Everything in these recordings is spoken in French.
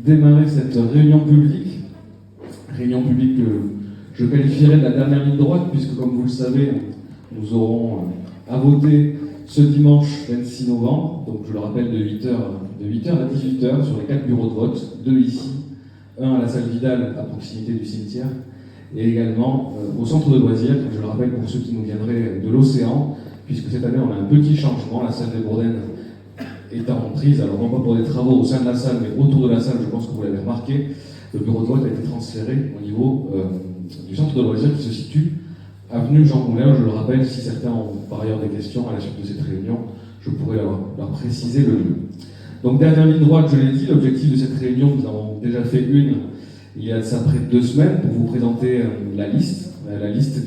démarrer cette réunion publique que je qualifierais de la dernière ligne droite, puisque comme vous le savez, nous aurons à voter ce dimanche 26 novembre, donc je le rappelle de 8h à 18h sur les 4 bureaux de vote, 2 ici, un à la salle Vidal à proximité du cimetière, et également au centre de loisirs, je le rappelle pour ceux qui nous viendraient de l'Océan, puisque cette année on a un petit changement, la salle des Bourdaines étant prise, alors non pas pour des travaux au sein de la salle, mais autour de la salle, je pense que vous l'avez remarqué, le bureau de vote a été transféré au niveau du centre de loisirs qui se situe avenue Jean Moulin. Je le rappelle, si certains ont par ailleurs des questions à la suite de cette réunion, je pourrais leur préciser le lieu. Donc dernière ligne droite, je l'ai dit, l'objectif de cette réunion, nous avons déjà fait une il y a de ça près de 2 semaines pour vous présenter la liste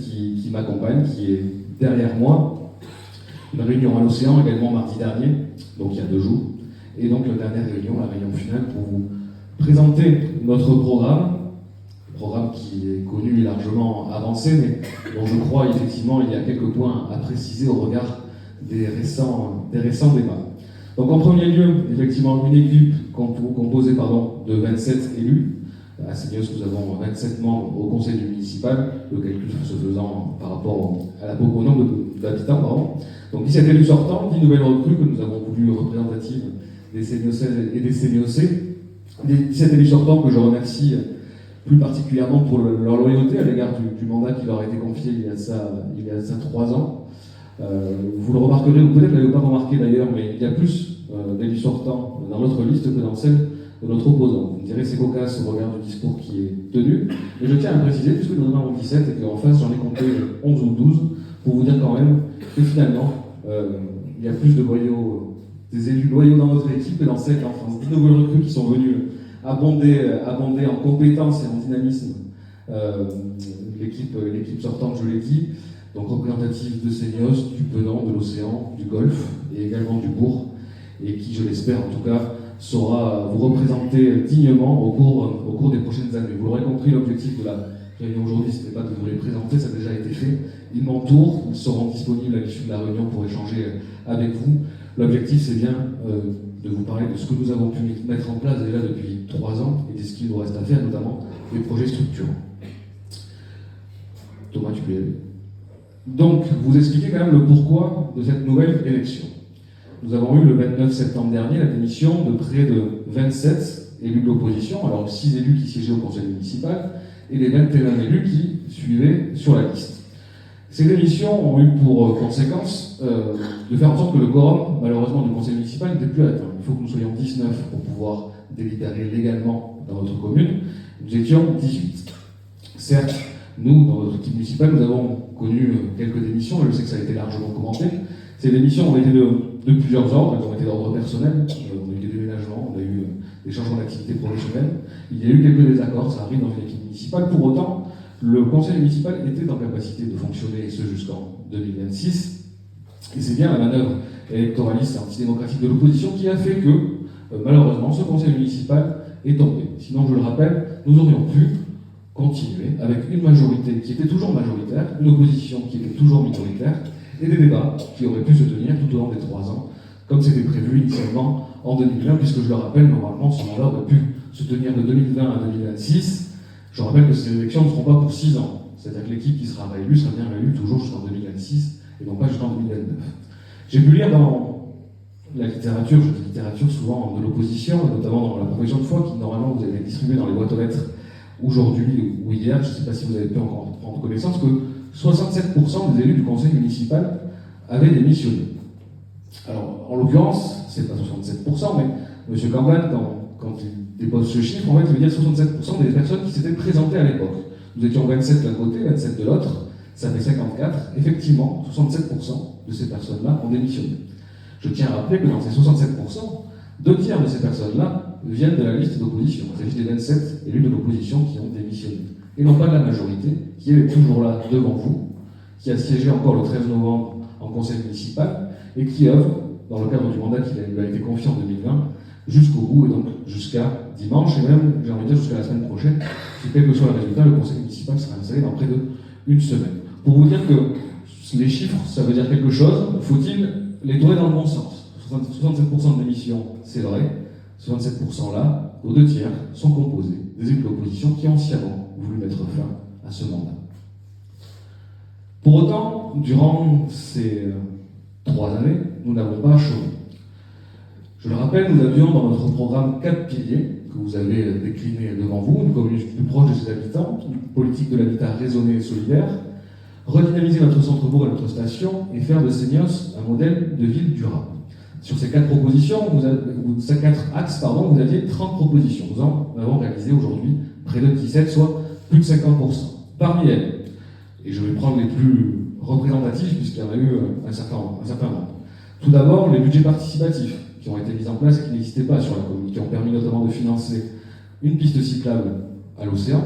qui m'accompagne, qui est derrière moi. Une réunion à l'Océan également mardi dernier, donc il y a 2 jours. Et donc la dernière réunion, la réunion finale, pour vous présenter notre programme qui est connu et largement avancé, mais dont je crois effectivement il y a quelques points à préciser au regard des récents débats. Donc en premier lieu, effectivement, une équipe composée de 27 élus. À Seignos, nous avons 27 membres au conseil municipal, le calcul se faisant par rapport au nombre d'habitants. Donc 17 élus sortants, 10 nouvelles recrues que nous avons voulu représentatives des Seignocaises et des Seignocais. Des 17 élus sortants que je remercie plus particulièrement pour leur loyauté à l'égard du mandat qui leur a été confié il y a de ça 3 ans. Vous le remarquerez, ou peut-être ne l'avez pas remarqué d'ailleurs, mais il y a plus d'élus sortants dans notre liste que dans celle de notre opposant. Vous me direz c'est cocasse au regard du discours qui est tenu, mais je tiens à préciser, puisque nous en avons 17 et qu'en face j'en ai compté 11 ou 12, pour vous dire quand même que finalement il y a plus des élus loyaux dans notre équipe que dans celle en France. 10 nouvelles recrues qui sont venues abonder en compétences et en dynamisme l'équipe sortante, je l'ai dit, donc représentative de Seignos, du Penon, de l'Océan, du Golfe et également du Bourg, et qui, je l'espère en tout cas, saura vous représenter dignement au cours des prochaines années. Vous l'aurez compris, l'objectif de la réunion aujourd'hui, ce n'est pas de vous les présenter, ça a déjà été fait. Ils m'entourent, ils seront disponibles à l'issue de la réunion pour échanger avec vous. L'objectif, c'est bien de vous parler de ce que nous avons pu mettre en place déjà depuis 3 ans et de ce qu'il nous reste à faire, notamment des projets structurants. Thomas, tu peux y aller. Donc, vous expliquer quand même le pourquoi de cette nouvelle élection. Nous avons eu le 29 septembre dernier la démission de près de 27 élus de l'opposition, alors 6 élus qui siégeaient au conseil municipal et les 21 élus qui suivaient sur la liste. Ces démissions ont eu pour conséquence de faire en sorte que le quorum, malheureusement, du conseil municipal n'était plus atteint. Il faut que nous soyons 19 pour pouvoir délibérer légalement dans notre commune. Nous étions 18. Certes, nous, dans notre équipe municipale, nous avons connu quelques démissions, et je sais que ça a été largement commenté. Ces démissions ont été de plusieurs ordres, elles ont été d'ordre personnel, on a eu des déménagements, on a eu des changements d'activité professionnelle, il y a eu quelques désaccords, ça arrive dans une équipe municipale. Pour autant, le conseil municipal était en capacité de fonctionner, et ce jusqu'en 2026, et c'est bien la manœuvre électoraliste et antidémocratique de l'opposition qui a fait que, malheureusement, ce conseil municipal est tombé. Sinon, je le rappelle, nous aurions pu continuer avec une majorité qui était toujours majoritaire, une opposition qui était toujours minoritaire, et des débats qui auraient pu se tenir tout au long des 3 ans, comme c'était prévu initialement en 2020, puisque je le rappelle, normalement, ce mandat aurait pu se tenir de 2020 à 2026. Je rappelle que ces élections ne seront pas pour 6 ans. C'est-à-dire que l'équipe qui sera réélue sera bien réélue toujours jusqu'en 2026, et non pas jusqu'en 2029. J'ai pu lire dans la littérature, je dis littérature souvent de l'opposition, notamment dans la profession de foi, qui normalement vous avez distribué dans les boîtes aux lettres aujourd'hui ou hier, je ne sais pas si vous avez pu encore prendre connaissance, que 67% des élus du conseil municipal avaient démissionné. Alors, en l'occurrence, c'est pas 67%, mais M. Camban, quand il dépose ce chiffre, en fait, il veut dire 67% des personnes qui s'étaient présentées à l'époque. Nous étions 27 d'un côté, 27 de l'autre, ça fait 54. Effectivement, 67% de ces personnes-là ont démissionné. Je tiens à rappeler que dans ces 67%, 2 tiers de ces personnes-là viennent de la liste d'opposition. Il s'agit des 27 élus de l'opposition qui ont démissionné. Et non pas de la majorité, qui est toujours là devant vous, qui a siégé encore le 13 novembre en conseil municipal, et qui œuvre, dans le cadre du mandat qui lui a été confié en 2020, jusqu'au bout, et donc jusqu'à dimanche, et même, j'ai envie de dire, jusqu'à la semaine prochaine, si quel que soit le résultat, le conseil municipal sera installé dans près d'1 semaine. Pour vous dire que les chiffres, ça veut dire quelque chose, faut-il les tourner dans le bon sens. 67% de démission, c'est vrai, 67% là, aux 2 tiers, sont composés des élus de l'opposition qui ont sciemment voulu mettre fin à ce mandat. Pour autant, durant ces 3 années, nous n'avons pas chômé. Je le rappelle, nous avions dans notre programme 4 piliers que vous avez déclinés devant vous: une commune plus proche de ses habitants, une politique de l'habitat raisonnée et solidaire, redynamiser notre centre-bourg et notre station et faire de Seignos un modèle de ville durable. Sur ces 4 propositions, ces 4 axes, vous aviez 30 propositions. Nous en avons réalisé aujourd'hui près de 17, soit plus de 50%. Parmi elles, et je vais prendre les plus représentatifs puisqu'il y en a eu un certain nombre. Tout d'abord, les budgets participatifs qui ont été mis en place et qui n'existaient pas sur la commune, qui ont permis notamment de financer une piste cyclable à l'océan,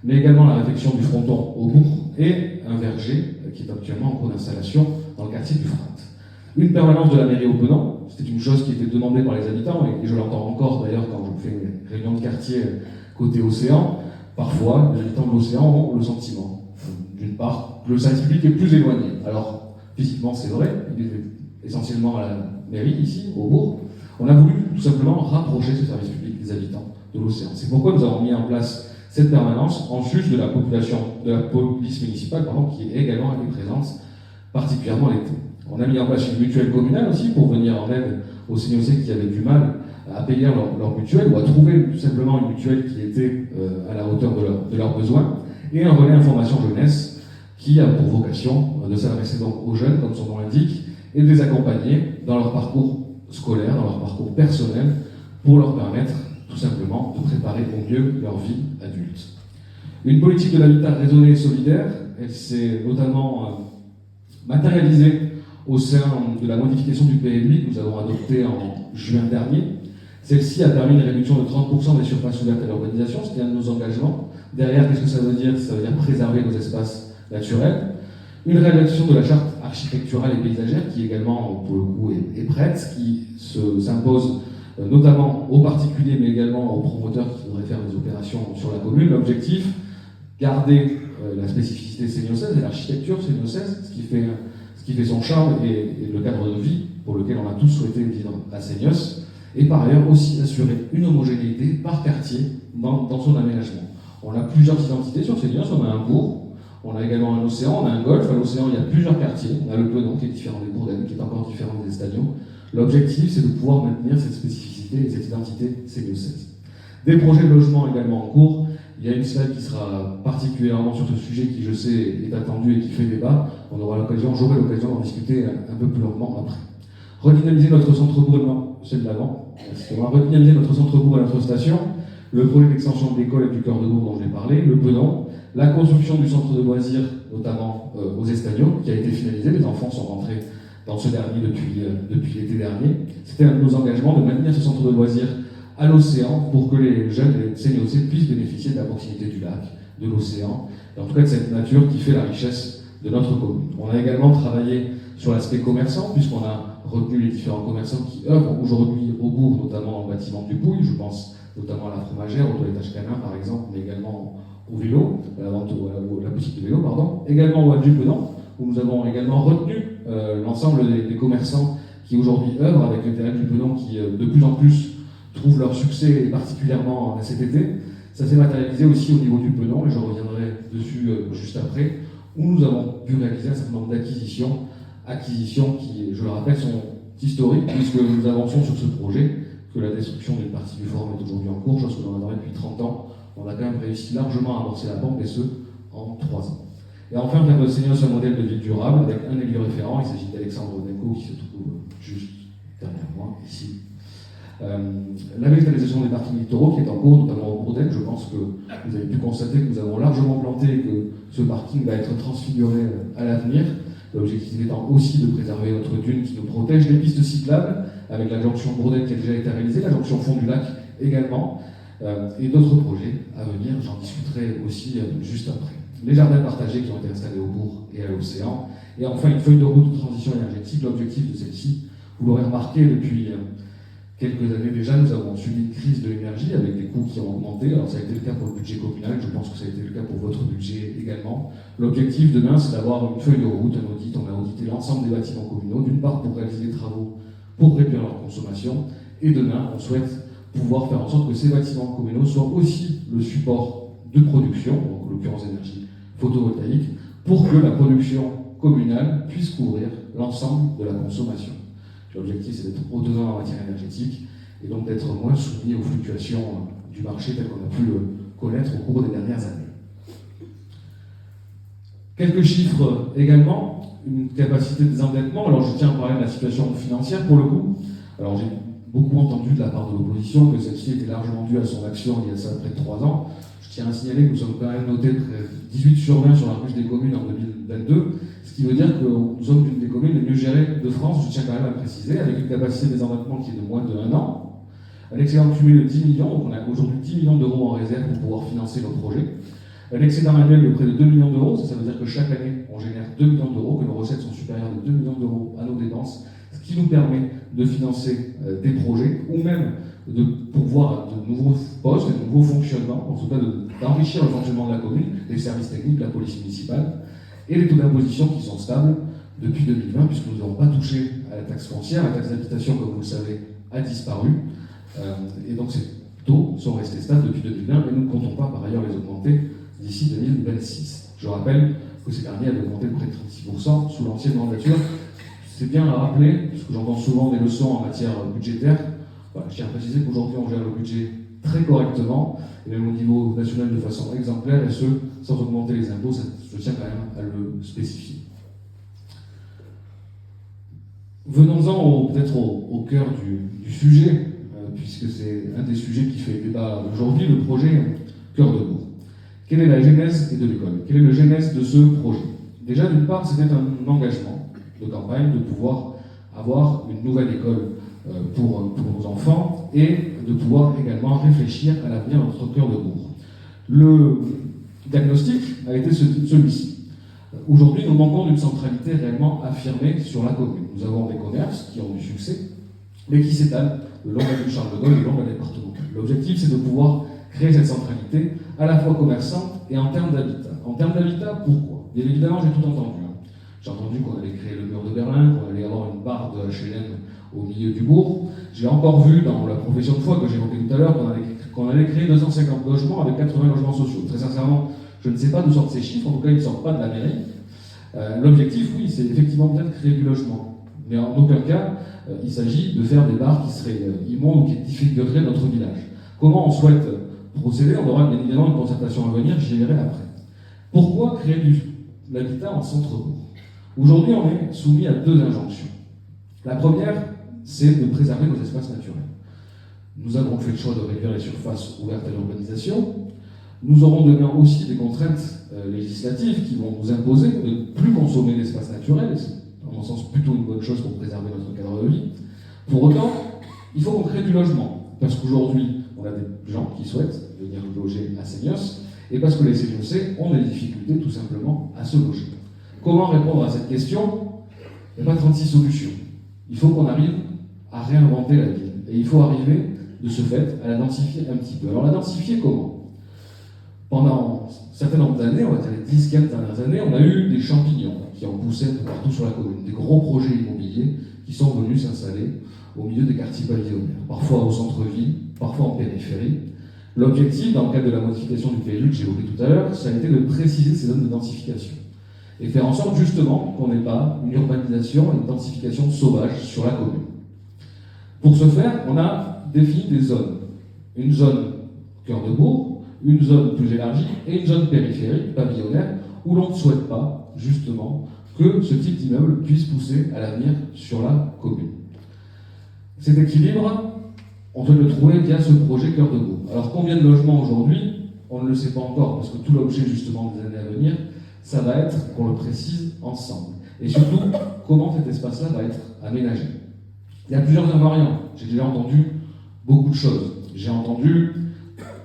mais également la réfection du fronton au bourg et un verger qui est actuellement en cours d'installation dans le quartier du Frat. Une permanence de la mairie au Penant, c'était une chose qui était demandée par les habitants, et je l'entends encore d'ailleurs quand je fais une réunion de quartier côté océan. Parfois, les habitants de l'océan ont le sentiment, d'une part, que le service public est plus éloigné. Alors, physiquement, c'est vrai, il est essentiellement à la mairie, ici, au bourg. On a voulu tout simplement rapprocher ce service public des habitants de l'océan. C'est pourquoi nous avons mis en place cette permanence en sus de la population, de la police municipale, qui est également présente, particulièrement l'été. On a mis en place une mutuelle communale aussi pour venir en aide aux Seignossais qui avaient du mal à payer leur mutuelle ou à trouver tout simplement une mutuelle qui était à la hauteur de leurs besoins, et un relais information jeunesse qui a pour vocation de s'adresser donc aux jeunes, comme son nom l'indique, et de les accompagner dans leur parcours scolaire, dans leur parcours personnel, pour leur permettre tout simplement de préparer au mieux leur vie adulte. Une politique de l'habitat raisonnée et solidaire, elle s'est notamment matérialisée au sein de la modification du PLUI que nous avons adopté en juin dernier. Celle-ci a permis une réduction de 30% des surfaces ouvertes à l'urbanisation, c'était un de nos engagements. Derrière, qu'est-ce que ça veut dire? Ça veut dire préserver nos espaces naturels. Une rédaction de la charte architecturale et paysagère qui également, pour le coup, est prête, qui s'impose notamment aux particuliers, mais également aux promoteurs qui voudraient faire des opérations sur la commune. L'objectif, garder la spécificité seignossaise et l'architecture seignossaise, ce qui fait son charme et le cadre de vie pour lequel on a tous souhaité vivre à Seignos, et par ailleurs aussi assurer une homogénéité par quartier dans son aménagement. On a plusieurs identités sur Seignos, on a un bourg, on a également un océan, on a un golfe. À l'océan, il y a plusieurs quartiers. On a le Penant qui est différent des Bourdaines, qui est encore différent des Estagnos. L'objectif, c'est de pouvoir maintenir cette spécificité et cette identité seignossaise. Des projets de logement également en cours. Il y a une slide qui sera particulièrement sur ce sujet qui, je sais, est attendu et qui fait débat. J'aurai l'occasion d'en discuter un peu plus longuement après. Redynamiser notre centre-bourg, celle de l'avant. Redynamiser notre centre-bourg et notre station. Le projet d'extension de l'école et du cœur de bourg dont j'ai parlé, le Penant, la construction du centre de loisirs, notamment aux Estagnos, qui a été finalisé. Les enfants sont rentrés dans ce dernier depuis l'été dernier. C'était un de nos engagements de maintenir ce centre de loisirs à l'océan pour que les jeunes et les Seignossais puissent bénéficier de la proximité du lac, de l'océan, et en tout cas de cette nature qui fait la richesse de notre commune. On a également travaillé sur l'aspect commerçant, puisqu'on a retenu les différents commerçants qui œuvrent aujourd'hui au bourg, notamment en bâtiment du Pouille. Je pense notamment à la fromagère, au toilettage canin par exemple, mais également au vélo, à la vente la boutique de vélo, pardon. Également au Hall du Penant, où nous avons également retenu l'ensemble des commerçants qui aujourd'hui œuvrent avec le théâtre du Penant, qui de plus en plus trouvent leur succès, et particulièrement cet été. Ça s'est matérialisé aussi au niveau du Penant, et je reviendrai dessus juste après, où nous avons pu réaliser un certain nombre d'acquisitions qui, je le rappelle, sont historiques, puisque nous avançons sur ce projet, que la destruction d'une partie du forum est aujourd'hui en cours, chose que l'on a depuis 30 ans. On a quand même réussi largement à amorcer la pente, et ce, en 3 ans. Et enfin, faire de Seignos un modèle de ville durable, avec un élu référent. Il s'agit d'Alexandre Denko, qui se trouve juste derrière moi, ici. La végétalisation des parkings littoraux qui est en cours, notamment au Bourdaine. Je pense que vous avez pu constater que nous avons largement planté et que ce parking va être transfiguré à l'avenir. L'objectif étant aussi de préserver notre dune qui nous protège, les pistes cyclables, avec la jonction Bourdaine qui a déjà été réalisée, la jonction fond du lac également, et d'autres projets à venir, j'en discuterai aussi juste après. Les jardins partagés qui ont été installés au bourg et à l'océan, et enfin une feuille de route de transition énergétique. L'objectif de celle-ci, vous l'aurez remarqué depuis quelques années déjà, nous avons subi une crise de l'énergie avec des coûts qui ont augmenté. Alors ça a été le cas pour le budget communal, je pense que ça a été le cas pour votre budget également. L'objectif demain, c'est d'avoir une feuille de route, un audit. On a audité l'ensemble des bâtiments communaux, d'une part pour réaliser des travaux pour réduire leur consommation, et demain, on souhaite pouvoir faire en sorte que ces bâtiments communaux soient aussi le support de production, donc en l'occurrence énergie photovoltaïque, pour que la production communale puisse couvrir l'ensemble de la consommation. L'objectif, c'est d'être autonome en matière énergétique et donc d'être moins soumis aux fluctuations du marché tel qu'on a pu le connaître au cours des dernières années. Quelques chiffres également, une capacité de désendettement. Alors je tiens à parler de la situation financière pour le coup. Alors j'ai beaucoup entendu de la part de l'opposition que celle-ci était largement due à son action il y a ça près de 3 ans. Je tiens à signaler que nous sommes quand même notés 18 sur 20 sur la ruche des communes en 2022, ce qui veut dire que nous sommes une des communes les mieux gérées de France, je tiens quand même à préciser, avec une capacité de désendettement qui est de moins de 1 an, un excédent cumulé de 10 millions, donc on a aujourd'hui 10 millions d'euros en réserve pour pouvoir financer nos projets, un excédent annuel de près de 2 millions d'euros, ça veut dire que chaque année on génère 2 millions d'euros, que nos recettes sont supérieures de 2 millions d'euros à nos dépenses, ce qui nous permet de financer des projets, ou même de pourvoir de nouveaux postes, de nouveaux fonctionnements, en tout cas d'enrichir le fonctionnement de la commune, les services techniques, la police municipale, et les taux d'imposition qui sont stables depuis 2020, puisque nous n'avons pas touché à la taxe foncière. La taxe d'habitation, comme vous le savez, a disparu, et donc ces taux sont restés stables depuis 2020, et nous ne comptons pas par ailleurs les augmenter d'ici 2026. Je rappelle que ces derniers avaient augmenté de près de 36% sous l'ancienne mandature. C'est bien à rappeler, puisque j'entends souvent des leçons en matière budgétaire. Voilà, je tiens à préciser qu'aujourd'hui on gère le budget très correctement, et même au niveau national de façon exemplaire, et ce, sans augmenter les impôts, je tiens quand même à le spécifier. Venons-en peut-être au cœur du sujet, puisque c'est un des sujets qui fait débat aujourd'hui, le projet Cœur de Bourg. Quelle est la genèse de l'école? Quelle est la genèse de ce projet? Déjà, d'une part, c'était un engagement de campagne de pouvoir avoir une nouvelle école pour nos enfants et de pouvoir également réfléchir à l'avenir de notre Cœur de Bourg. Le diagnostic a été celui-ci. Aujourd'hui, nous manquons d'une centralité réellement affirmée sur la commune. Nous avons des commerces qui ont du succès, mais qui s'étalent le long de la rue Charles de Gaulle et le long de la départementale. L'objectif, c'est de pouvoir créer cette centralité à la fois commerçante et en termes d'habitat. En termes d'habitat, pourquoi? Bien évidemment, j'ai tout entendu. J'ai entendu qu'on allait créer le mur de Berlin, qu'on allait avoir une barre de HLM au milieu du bourg. J'ai encore vu dans la profession de foi que j'évoquais tout à l'heure qu'on allait créer 250 logements avec 80 logements sociaux. Très sincèrement, je ne sais pas d'où sortent ces chiffres, en tout cas ils ne sortent pas de la mairie. L'objectif, oui, c'est effectivement bien de créer du logement. Mais en aucun cas, il s'agit de faire des bars qui seraient immondes ou qui défigureraient notre village. Comment on souhaite procéder? On aura bien évidemment une concertation à venir, j'y verrai après. Pourquoi créer l'habitat en centre-bourg? Aujourd'hui, on est soumis à 2 injonctions. La première, c'est de préserver nos espaces naturels. Nous avons fait le choix de réduire les surfaces ouvertes à l'urbanisation. Nous aurons demain aussi des contraintes législatives qui vont nous imposer de ne plus consommer l'espace naturel, et c'est à mon sens plutôt une bonne chose pour préserver notre cadre de vie. Pour autant, il faut qu'on crée du logement, parce qu'aujourd'hui, on a des gens qui souhaitent venir loger à Seignos, et parce que les Seignosais ont des difficultés tout simplement à se loger. Comment répondre à cette question? Il n'y a pas 36 solutions. Il faut qu'on arrive à réinventer la ville, et il faut arriver, de ce fait, à la densifier un petit peu. Alors la densifier comment? Pendant un certain nombre d'années, on va dire les 10-15 dernières années, on a eu des champignons qui ont poussé un peu partout sur la commune, des gros projets immobiliers qui sont venus s'installer au milieu des quartiers pavillonnaires, parfois au centre-ville, parfois en périphérie. L'objectif, dans le cadre de la modification du PLU que j'ai évoqué tout à l'heure, ça a été de préciser ces zones de densification et faire en sorte justement qu'on n'ait pas une urbanisation et une densification sauvage sur la commune. Pour ce faire, on a défini des zones. Une zone cœur de bourg, une zone plus élargie et une zone périphérique, pavillonnaire, où l'on ne souhaite pas, justement, que ce type d'immeuble puisse pousser à l'avenir sur la commune. Cet équilibre, on doit le trouver via ce projet Cœur de Bourg. Alors combien de logements aujourd'hui? On ne le sait pas encore, parce que tout l'objet justement des années à venir, ça va être qu'on le précise ensemble. Et surtout, comment cet espace-là va être aménagé. Il y a plusieurs invariants. J'ai déjà entendu beaucoup de choses. J'ai entendu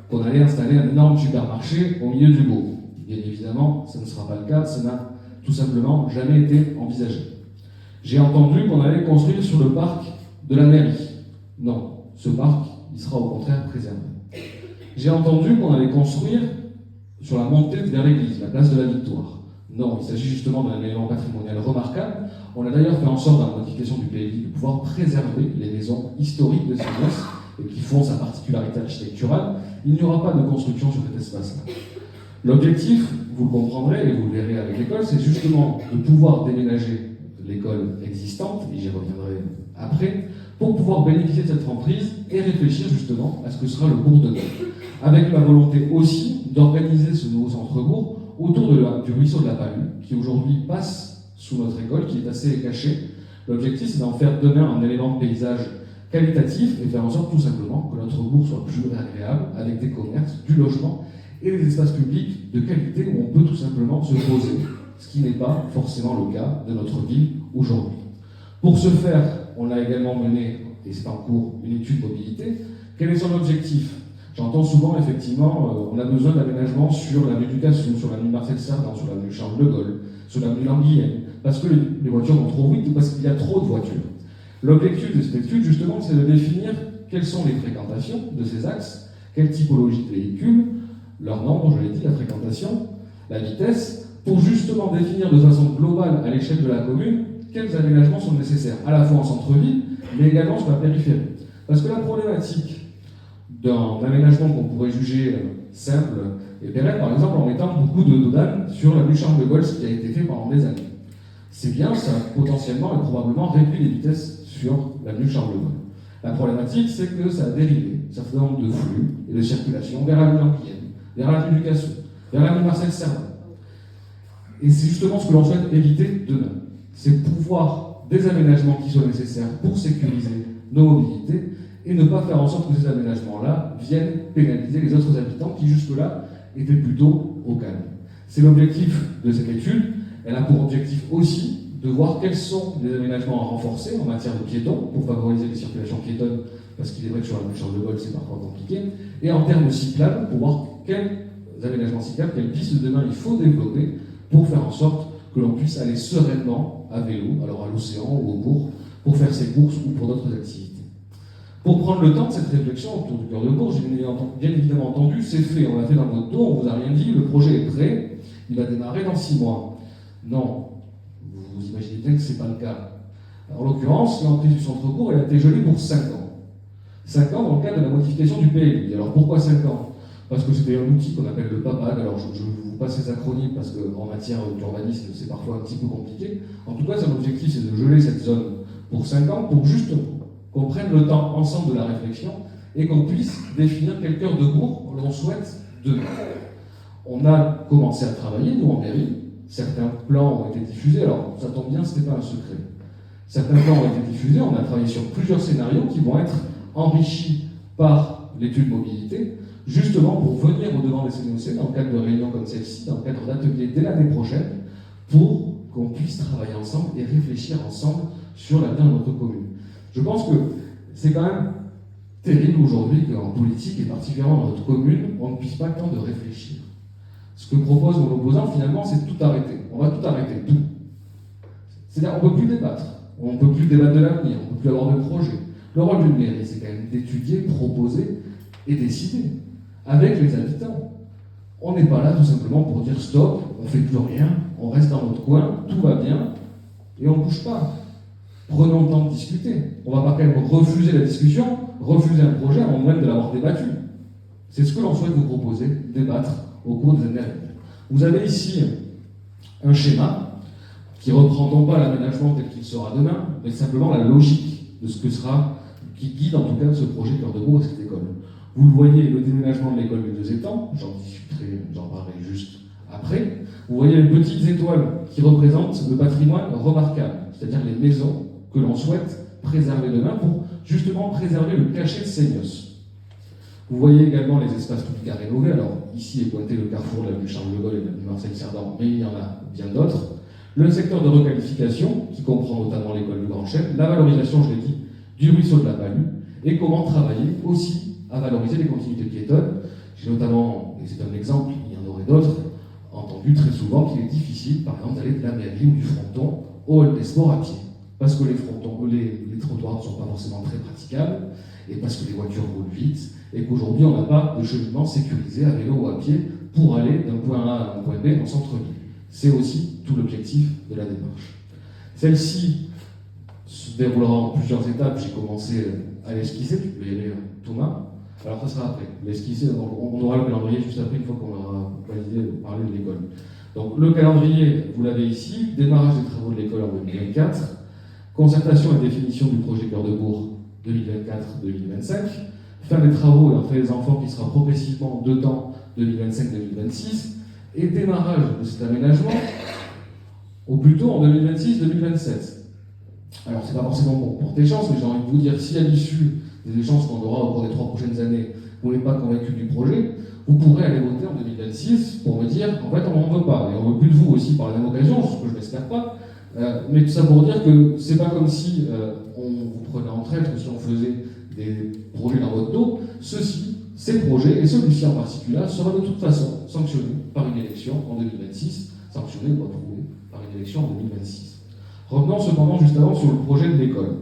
qu'on allait installer un énorme supermarché au milieu du bourg. Bien évidemment, ça ne sera pas le cas, ça n'a tout simplement jamais été envisagé. J'ai entendu qu'on allait construire sur le parc de la mairie. Non, ce parc, il sera au contraire préservé. J'ai entendu qu'on allait construire sur la montée vers l'église, la place de la Victoire. Non, il s'agit justement d'un élément patrimonial remarquable. On a d'ailleurs fait en sorte, dans la modification du PLI, de pouvoir préserver les maisons historiques de Seignos et qui font sa particularité architecturale, il n'y aura pas de construction sur cet espace-là. L'objectif, vous le comprendrez et vous le verrez avec l'école, c'est justement de pouvoir déménager l'école existante, et j'y reviendrai après, pour pouvoir bénéficier de cette emprise et réfléchir justement à ce que sera le bourg de demain. Avec la volonté aussi d'organiser ce nouveau centre-bourg autour du ruisseau de la Palue, qui aujourd'hui passe sous notre école, qui est assez caché. L'objectif, c'est d'en faire demain un élément de paysage qualitatif et faire en sorte tout simplement que notre bourg soit plus agréable, avec des commerces, du logement et des espaces publics de qualité où on peut tout simplement se poser, ce qui n'est pas forcément le cas de notre ville aujourd'hui. Pour ce faire, on a également mené, et c'est en cours, une étude mobilité. Quel est son objectif? J'entends souvent, effectivement, on a besoin d'aménagement sur l'avenue du Cassou, sur l'avenue Marcel Cerdan, sur l'avenue Charles de Gaulle, sur l'avenue Languilhem, parce que les voitures vont trop vite ou parce qu'il y a trop de voitures. L'objectif de cette étude, justement, c'est de définir quelles sont les fréquentations de ces axes, quelle typologie de véhicules, leur nombre, je l'ai dit, la fréquentation, la vitesse, pour justement définir de façon globale à l'échelle de la commune quels aménagements sont nécessaires, à la fois en centre-ville, mais également sur la périphérie. Parce que la problématique d'un aménagement qu'on pourrait juger simple et pérenne, par exemple en mettant beaucoup de dodanes sur l'avenue Charles de Gaulle, ce qui a été fait pendant des années. C'est bien, ça potentiellement et probablement réduit les vitesses sur l'avenue Charles de Gaulle. La problématique, c'est que ça a dérivé un certain nombre de flux et de circulation vers l'avenue Languilhem, vers l'avenue du Cassou, vers l'avenue Marcel Cerdan. Et c'est justement ce que l'on souhaite éviter demain. C'est pouvoir des aménagements qui soient nécessaires pour sécuriser nos mobilités et ne pas faire en sorte que ces aménagements-là viennent pénaliser les autres habitants qui jusque-là étaient plutôt au calme. C'est l'objectif de cette étude. Elle a pour objectif aussi de voir quels sont les aménagements à renforcer en matière de piétons pour favoriser les circulations piétonnes, parce qu'il est vrai que sur la rue Charles de Gaulle c'est parfois compliqué, et en termes cyclables pour voir quels aménagements cyclables, quelles pistes de demain il faut développer pour faire en sorte que l'on puisse aller sereinement à vélo, alors à l'océan ou au bourg, pour faire ses courses ou pour d'autres activités. Pour prendre le temps de cette réflexion autour du cœur de bourg, j'ai bien évidemment entendu, c'est fait, on l'a fait dans votre dos, on vous a rien dit, le projet est prêt, il va démarrer dans 6 mois. Non, vous imaginez bien que ce n'est pas le cas. En l'occurrence, l'emprise du centre-bourg, elle a été gelée pour 5 ans. 5 ans dans le cadre de la modification du PLU. Alors pourquoi 5 ans? Parce que c'était un outil qu'on appelle le PAPAG. Alors je vous passe ces acronymes parce qu'en matière d'urbanisme, c'est parfois un petit peu compliqué. En tout cas, son objectif, c'est de geler cette zone pour 5 ans, pour juste qu'on prenne le temps ensemble de la réflexion et qu'on puisse définir quel cœur de bourg l'on souhaite demain. On a commencé à travailler, nous en mairie. Certains plans ont été diffusés. Alors, ça tombe bien, ce n'était pas un secret. Certains plans ont été diffusés. On a travaillé sur plusieurs scénarios qui vont être enrichis par l'étude mobilité, justement pour venir au-devant des CNOC dans le cadre de réunions comme celle-ci, dans le cadre d'ateliers dès l'année prochaine, pour qu'on puisse travailler ensemble et réfléchir ensemble sur l'avenir de notre commune. Je pense que c'est quand même terrible aujourd'hui qu'en politique, et particulièrement dans notre commune, on ne puisse pas le temps de réfléchir. Ce que propose mon opposant, finalement, c'est de tout arrêter. On va tout arrêter, tout. C'est-à-dire, on ne peut plus débattre. On ne peut plus débattre de l'avenir, on ne peut plus avoir de projet. Le rôle d'une mairie, c'est quand même d'étudier, proposer et décider avec les habitants. On n'est pas là tout simplement pour dire stop, on ne fait plus rien, on reste dans notre coin, tout va bien, et on ne bouge pas. Prenons le temps de discuter. On ne va pas quand même refuser la discussion, refuser un projet avant même de l'avoir débattu. C'est ce que l'on souhaite vous proposer, débattre au cours des années à venir. Vous avez ici un schéma qui reprend non pas l'aménagement tel qu'il sera demain, mais simplement la logique de ce que sera, qui guide en tout cas ce projet Cœur de Bourg et cette école. Vous le voyez, le déménagement de l'école des 2 étangs, j'en parlerai juste après. Vous voyez les petites étoiles qui représentent le patrimoine remarquable, c'est-à-dire les maisons que l'on souhaite préserver demain pour justement préserver le cachet de Seignos. Vous voyez également les espaces publics à rénover. Alors ici est pointé le carrefour de l'avenue Charles de Gaulle et de l'avenue Marcel Cerdan, mais il y en a bien d'autres. Le secteur de requalification, qui comprend notamment l'école du Grand Chêne, la valorisation, je l'ai dit, du ruisseau de la Palue, et comment travailler aussi à valoriser les continuités piétonnes. J'ai notamment, et c'est un exemple, il y en aurait d'autres, entendu très souvent qu'il est difficile, par exemple, d'aller de la mairie ou du fronton au hall des sports à pied. Parce que les trottoirs ne sont pas forcément très praticables, et parce que les voitures roulent vite, et qu'aujourd'hui on n'a pas de cheminement sécurisé à vélo ou à pied pour aller d'un point A à un point B en centre-ville. C'est aussi tout l'objectif de la démarche. Celle-ci se déroulera en plusieurs étapes. J'ai commencé à l'esquisser, tu peux y aller, Thomas. Alors ça sera après. L'esquisser, on aura le calendrier juste après, une fois qu'on aura validé, parlé de l'école. Donc le calendrier, vous l'avez ici, démarrage des travaux de l'école en 2024, concertation et définition du projet Cœur de Bourg 2024-2025, fin des travaux et entrée des enfants qui sera progressivement en 2 temps 2025-2026, et démarrage de cet aménagement au plus tôt en 2026-2027. Alors c'est pas forcément pour porter chance, mais j'ai envie de vous dire, si à l'issue des échanges qu'on aura au cours des 3 prochaines années, vous n'êtes pas convaincu du projet, vous pourrez aller voter en 2026 pour me dire, en fait, on n'en veut pas. Et on ne veut plus de vous aussi par la même occasion, ce que je n'espère pas. Mais tout ça pour dire que c'est pas comme si on vous prenait en traître ou si on faisait des projets dans votre dos. Ces projets, et celui-ci en particulier, sera de toute façon sanctionné par une élection en 2026, sanctionné ou approuvé par une élection en 2026. Revenons cependant juste avant sur le projet de l'école.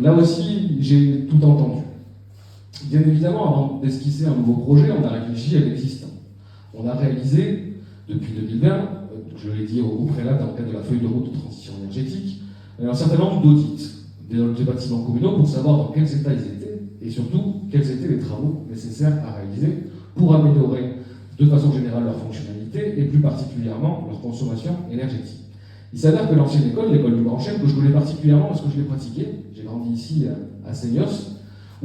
Là aussi, j'ai tout entendu. Bien évidemment, avant d'esquisser un nouveau projet, on a réfléchi à l'existant. On a réalisé, depuis 2020, je l'ai dit au préalable dans le cadre de la feuille de route de transition énergétique, un certain nombre d'audits des bâtiments communaux pour savoir dans quels états ils étaient et surtout quels étaient les travaux nécessaires à réaliser pour améliorer de façon générale leur fonctionnalité et plus particulièrement leur consommation énergétique. Il s'avère que l'ancienne école, l'école du Grand Chêne, que je connais particulièrement parce que je l'ai pratiquée, j'ai grandi ici à Seignos,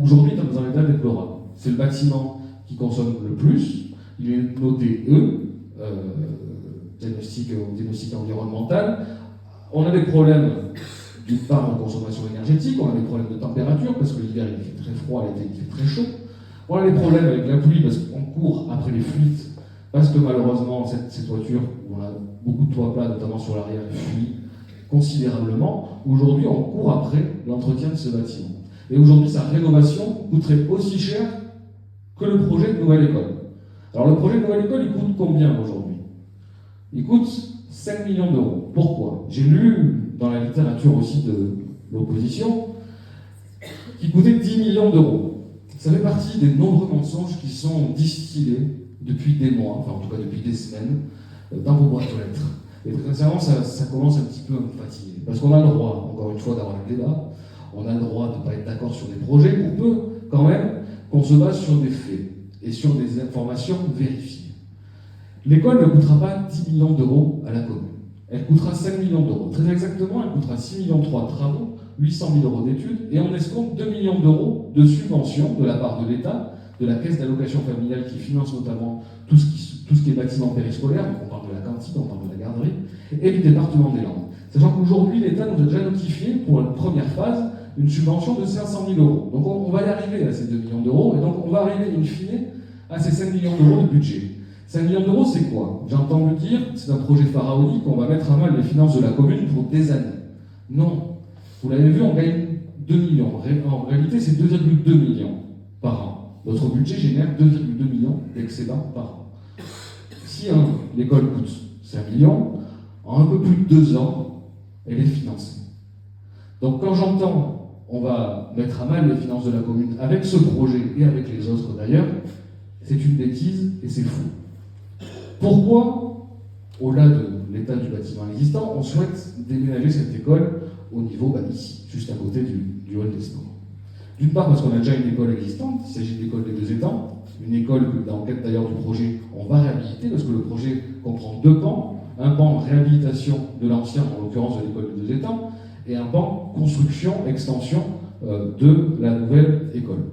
aujourd'hui est dans un état déplorable. C'est le bâtiment qui consomme le plus, il est noté diagnostic environnemental. On a des problèmes d'une part de consommation énergétique, on a des problèmes de température parce que l'hiver il fait très froid, l'été il fait très chaud. On a des problèmes avec la pluie parce qu'on court après les fuites, parce que malheureusement cette toiture, où on a beaucoup de toits plats, notamment sur l'arrière, fuit considérablement. Aujourd'hui on court après l'entretien de ce bâtiment. Et aujourd'hui sa rénovation coûterait aussi cher que le projet de nouvelle école. Alors le projet de nouvelle école il coûte combien aujourd'hui? Il coûte 5 millions d'euros. Pourquoi? J'ai lu dans la littérature aussi de l'opposition qu'il coûtait 10 millions d'euros. Ça fait partie des nombreux mensonges qui sont distillés depuis des mois, enfin en tout cas depuis des semaines, dans vos boîtes aux lettres. Et très sincèrement, ça commence un petit peu à me fatiguer. Parce qu'on a le droit, encore une fois, d'avoir un débat, on a le droit de ne pas être d'accord sur des projets, pour peu quand même qu'on se base sur des faits et sur des informations vérifiées. L'école ne coûtera pas 10 millions d'euros à la commune. Elle coûtera 5 millions d'euros. Très exactement, elle coûtera 6 millions de travaux, 800 000 euros d'études, et on escompte 2 millions d'euros de subventions de la part de l'État, de la caisse d'allocation familiale qui finance notamment tout ce qui est bâtiment périscolaire, donc on parle de la cantine, on parle de la garderie, et du département des Landes. Sachant qu'aujourd'hui, l'État nous a déjà notifié, pour la première phase, une subvention de 500 000 euros. Donc on va y arriver à ces 2 millions d'euros, et donc on va arriver, in fine, à ces 5 millions d'euros de budget. 5 millions d'euros, c'est quoi? J'entends le dire, c'est un projet pharaonique, on va mettre à mal les finances de la commune pour des années. Non. Vous l'avez vu, on gagne 2 millions. En réalité, c'est 2,2 millions par an. Notre budget génère 2,2 millions d'excédents par an. Si l'école coûte 5 millions, en un peu plus de 2 ans, elle est financée. Donc quand j'entends on va mettre à mal les finances de la commune avec ce projet et avec les autres d'ailleurs, c'est une bêtise et c'est fou. Pourquoi, au-delà de l'état du bâtiment existant, on souhaite déménager cette école au niveau ici, juste à côté du hall des sports? D'une part parce qu'on a déjà une école existante, il s'agit de l'école des 2 étangs, une école que dans le cadre d'ailleurs du projet, on va réhabiliter parce que le projet comprend 2 pans, un pan réhabilitation de l'ancien, en l'occurrence de l'école des 2 étangs, et un pan construction, extension de la nouvelle école.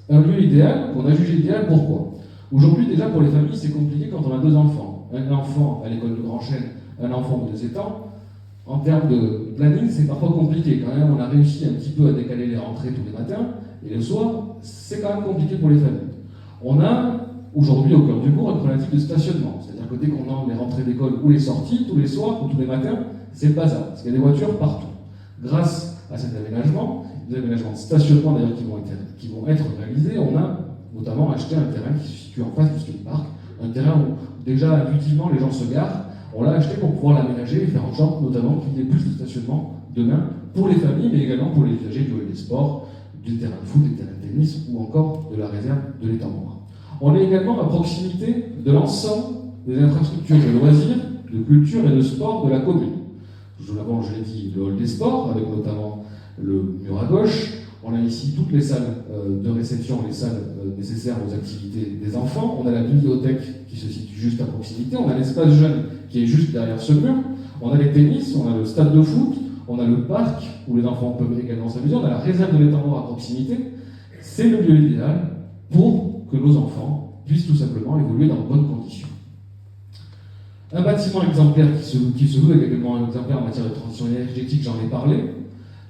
Un lieu idéal, qu'on a jugé idéal, pourquoi? Aujourd'hui, déjà, pour les familles, c'est compliqué quand on a 2 enfants. Un enfant à l'école de Grand Chêne, un enfant de 2 étangs. En termes de planning, c'est parfois compliqué. Quand même, on a réussi un petit peu à décaler les rentrées tous les matins, et le soir, c'est quand même compliqué pour les familles. On a, aujourd'hui, au cœur du bourg, une problématique de stationnement. C'est-à-dire que dès qu'on a les rentrées d'école ou les sorties, tous les soirs ou tous les matins, c'est le bazar, parce qu'il y a des voitures partout. Grâce à cet aménagement, des aménagements de stationnement d'ailleurs qui vont être réalisés, on a notamment acheté un terrain qui se situe en face du skatepark, un terrain où déjà intuitivement les gens se garent. On l'a acheté pour pouvoir l'aménager et faire en sorte notamment qu'il y ait plus de stationnement demain pour les familles, mais également pour les usagers du hall des sports, du terrain de foot, des terrains de tennis ou encore de la réserve de l'étang-noir. On est également à proximité de l'ensemble des infrastructures de loisirs, de culture et de sport de la commune. Avant, je l'ai dit, le hall des sports, avec notamment le mur à gauche. On a ici toutes les salles de réception, les salles nécessaires aux activités des enfants. On a la bibliothèque qui se situe juste à proximité. On a l'espace jeune qui est juste derrière ce mur. On a les tennis, on a le stade de foot, on a le parc où les enfants peuvent également s'amuser. On a la réserve de l'étendard à proximité. C'est le lieu idéal pour que nos enfants puissent tout simplement évoluer dans de bonnes conditions. Un bâtiment exemplaire qui se veut également un exemplaire en matière de transition énergétique, j'en ai parlé.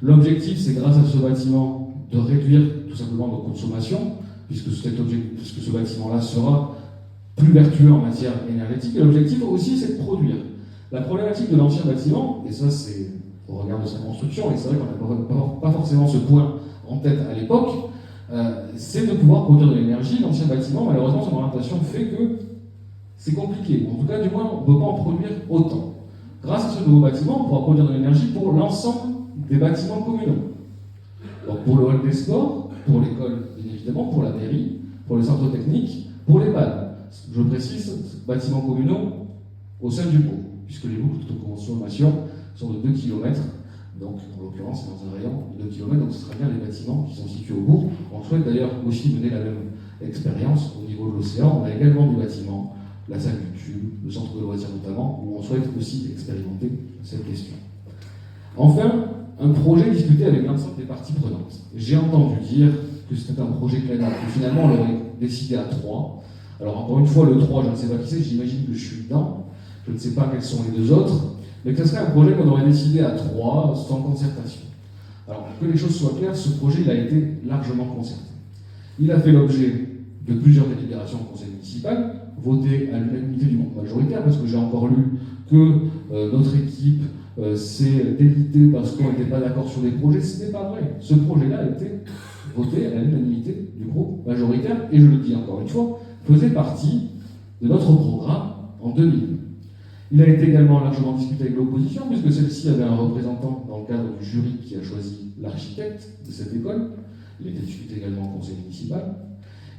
L'objectif, c'est grâce à ce bâtiment de réduire tout simplement nos consommations, puisque ce bâtiment-là sera plus vertueux en matière énergétique. Et l'objectif aussi, c'est de produire. La problématique de l'ancien bâtiment, et ça c'est au regard de sa construction, et c'est vrai qu'on n'a pas forcément ce point en tête à l'époque, c'est de pouvoir produire de l'énergie. L'ancien bâtiment, malheureusement, son orientation fait que c'est compliqué. En tout cas, du moins, on ne peut pas en produire autant. Grâce à ce nouveau bâtiment, on pourra produire de l'énergie pour l'ensemble des bâtiments communaux. Donc pour le hall des sports, pour l'école, bien évidemment, pour la mairie, pour les centres techniques, pour les BAD. Je précise, bâtiments communaux au sein du bourg, puisque les boucles de consommation sont de 2 km. Donc, en l'occurrence, c'est dans un rayon de 2 km, donc ce sera bien les bâtiments qui sont situés au bourg. On souhaite d'ailleurs aussi mener la même expérience au niveau de l'océan. On a également des bâtiments, la salle du tube, le centre de loisirs notamment, où on souhaite aussi expérimenter cette question. Enfin, un projet discuté avec l'ensemble des parties prenantes. J'ai entendu dire que c'était un projet plénière, que finalement on l'aurait décidé à 3. Alors encore une fois, le 3, je ne sais pas qui c'est, j'imagine que je suis dedans, je ne sais pas quels sont les 2 autres, mais que ce serait un projet qu'on aurait décidé à 3, sans concertation. Alors, que les choses soient claires, ce projet il a été largement concerté. Il a fait l'objet de plusieurs délibérations au conseil municipal, votées à l'unanimité du groupe majoritaire, parce que j'ai encore lu que notre équipe s'est délitée parce qu'on n'était pas d'accord sur les projets. Ce n'est pas vrai. Ce projet-là a été voté à l'unanimité du groupe majoritaire, et je le dis encore une fois, faisait partie de notre programme en 2000. Il a été également largement discuté avec l'opposition, puisque celle-ci avait un représentant dans le cadre du jury qui a choisi l'architecte de cette école. Il a été discuté également au conseil municipal.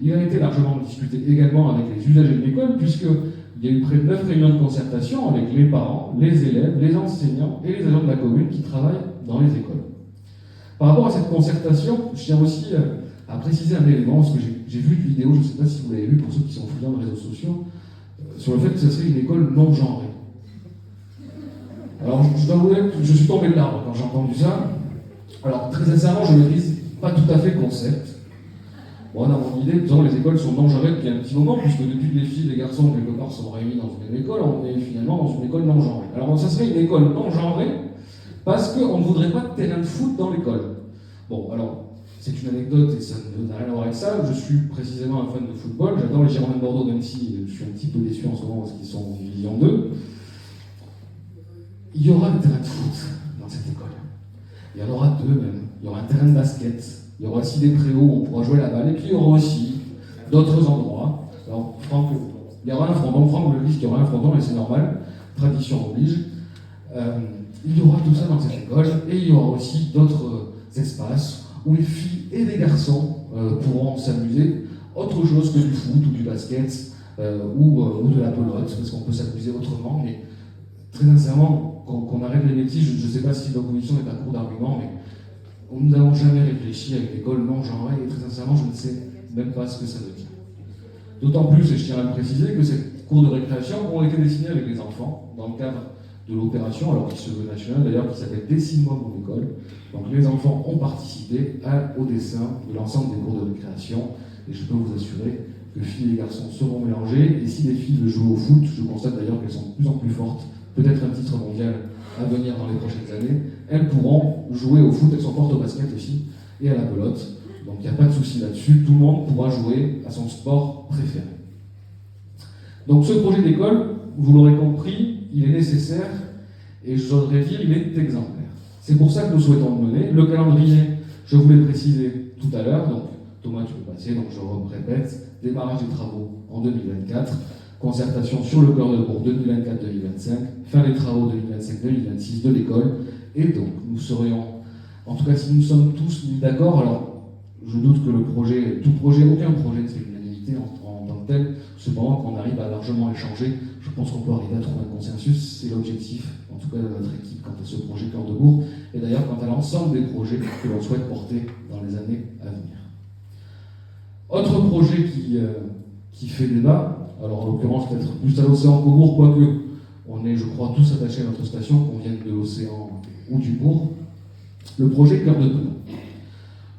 Il a été largement discuté également avec les usagers de l'école, puisqu'il y a eu près de 9 réunions de concertation avec les parents, les élèves, les enseignants et les agents de la commune qui travaillent dans les écoles. Par rapport à cette concertation, je tiens aussi à préciser un élément, parce que j'ai vu une vidéo, je ne sais pas si vous l'avez vu, pour ceux qui sont friands de réseaux sociaux, sur le fait que ce serait une école non genrée. Alors, je dois avouer que je suis tombé de l'arbre quand j'ai entendu ça. Alors, très sincèrement, je ne maîtrise pas tout à fait le concept. Bon, dans mon idée, disons, les écoles sont non genrées depuis un petit moment, puisque depuis que les filles et les garçons, quelque part, sont réunis dans une même école, on est finalement dans une école non genrée. Alors, ça serait une école non genrée, parce qu'on ne voudrait pas de terrain de foot dans l'école. Bon, alors, c'est une anecdote et ça n'a rien à voir avec ça. Je suis précisément un fan de football. J'adore les Girondins de Bordeaux, même si je suis un petit peu déçu en ce moment parce qu'ils sont en division 2. Il y aura des terrains de foot dans cette école. Il y en aura 2 même. Il y aura un terrain de basket. Il y aura aussi des préaux où on pourra jouer la balle. Et puis il y aura aussi d'autres endroits. Alors, Franck, il y aura un fronton. Franck le dit qu'il y aura un fronton et c'est normal. Tradition oblige. Il y aura tout ça dans cette école. Et il y aura aussi d'autres espaces où les filles et les garçons pourront s'amuser, autre chose que du foot ou du basket ou de la pelote, parce qu'on peut s'amuser autrement, mais très sincèrement, qu'on arrête les bêtises, je ne sais pas si l'opposition est à court d'arguments, mais nous n'avons jamais réfléchi avec l'école non genrée, et très sincèrement, je ne sais même pas ce que ça veut dire. D'autant plus, et je tiens à le préciser, que ces cours de récréation ont été dessinés avec les enfants, dans le cadre de l'opération, alors qui se veut nationale d'ailleurs, qui s'appelle Dessine-moi mon école. Donc les enfants ont participé au dessin de l'ensemble des cours de récréation, et je peux vous assurer que filles et garçons seront mélangés, et si les filles veulent jouer au foot, je constate d'ailleurs qu'elles sont de plus en plus fortes, peut-être un titre mondial à venir dans les prochaines années, elles pourront jouer au foot, elles sont fortes au basket aussi, et à la pelote, donc il n'y a pas de souci là-dessus, tout le monde pourra jouer à son sport préféré. Donc ce projet d'école, vous l'aurez compris, il est nécessaire, et j'oserais dire, il est exemplaire. C'est pour ça que nous souhaitons le mener. Le calendrier, je vous l'ai précisé tout à l'heure, donc Thomas, tu peux passer, donc je répète, démarrage des travaux en 2024, concertation sur le cœur de bourg 2024-2025, fin des travaux 2025-2026 de l'école, et donc nous serions, en tout cas si nous sommes tous mis d'accord, alors je doute que le projet, aucun projet ne fait l'unanimité en tant que tel. Cependant, quand on arrive à largement échanger, je pense qu'on peut arriver à trouver un consensus. C'est l'objectif, en tout cas de notre équipe, quant à ce projet Cœur de Bourg, et d'ailleurs quant à l'ensemble des projets que l'on souhaite porter dans les années à venir. Autre projet qui fait débat, alors en l'occurrence peut-être plus à l'océan qu'au Bourg, quoique on est, je crois, tous attachés à notre station, qu'on vienne de l'océan ou du Bourg, le projet Cœur de Penon.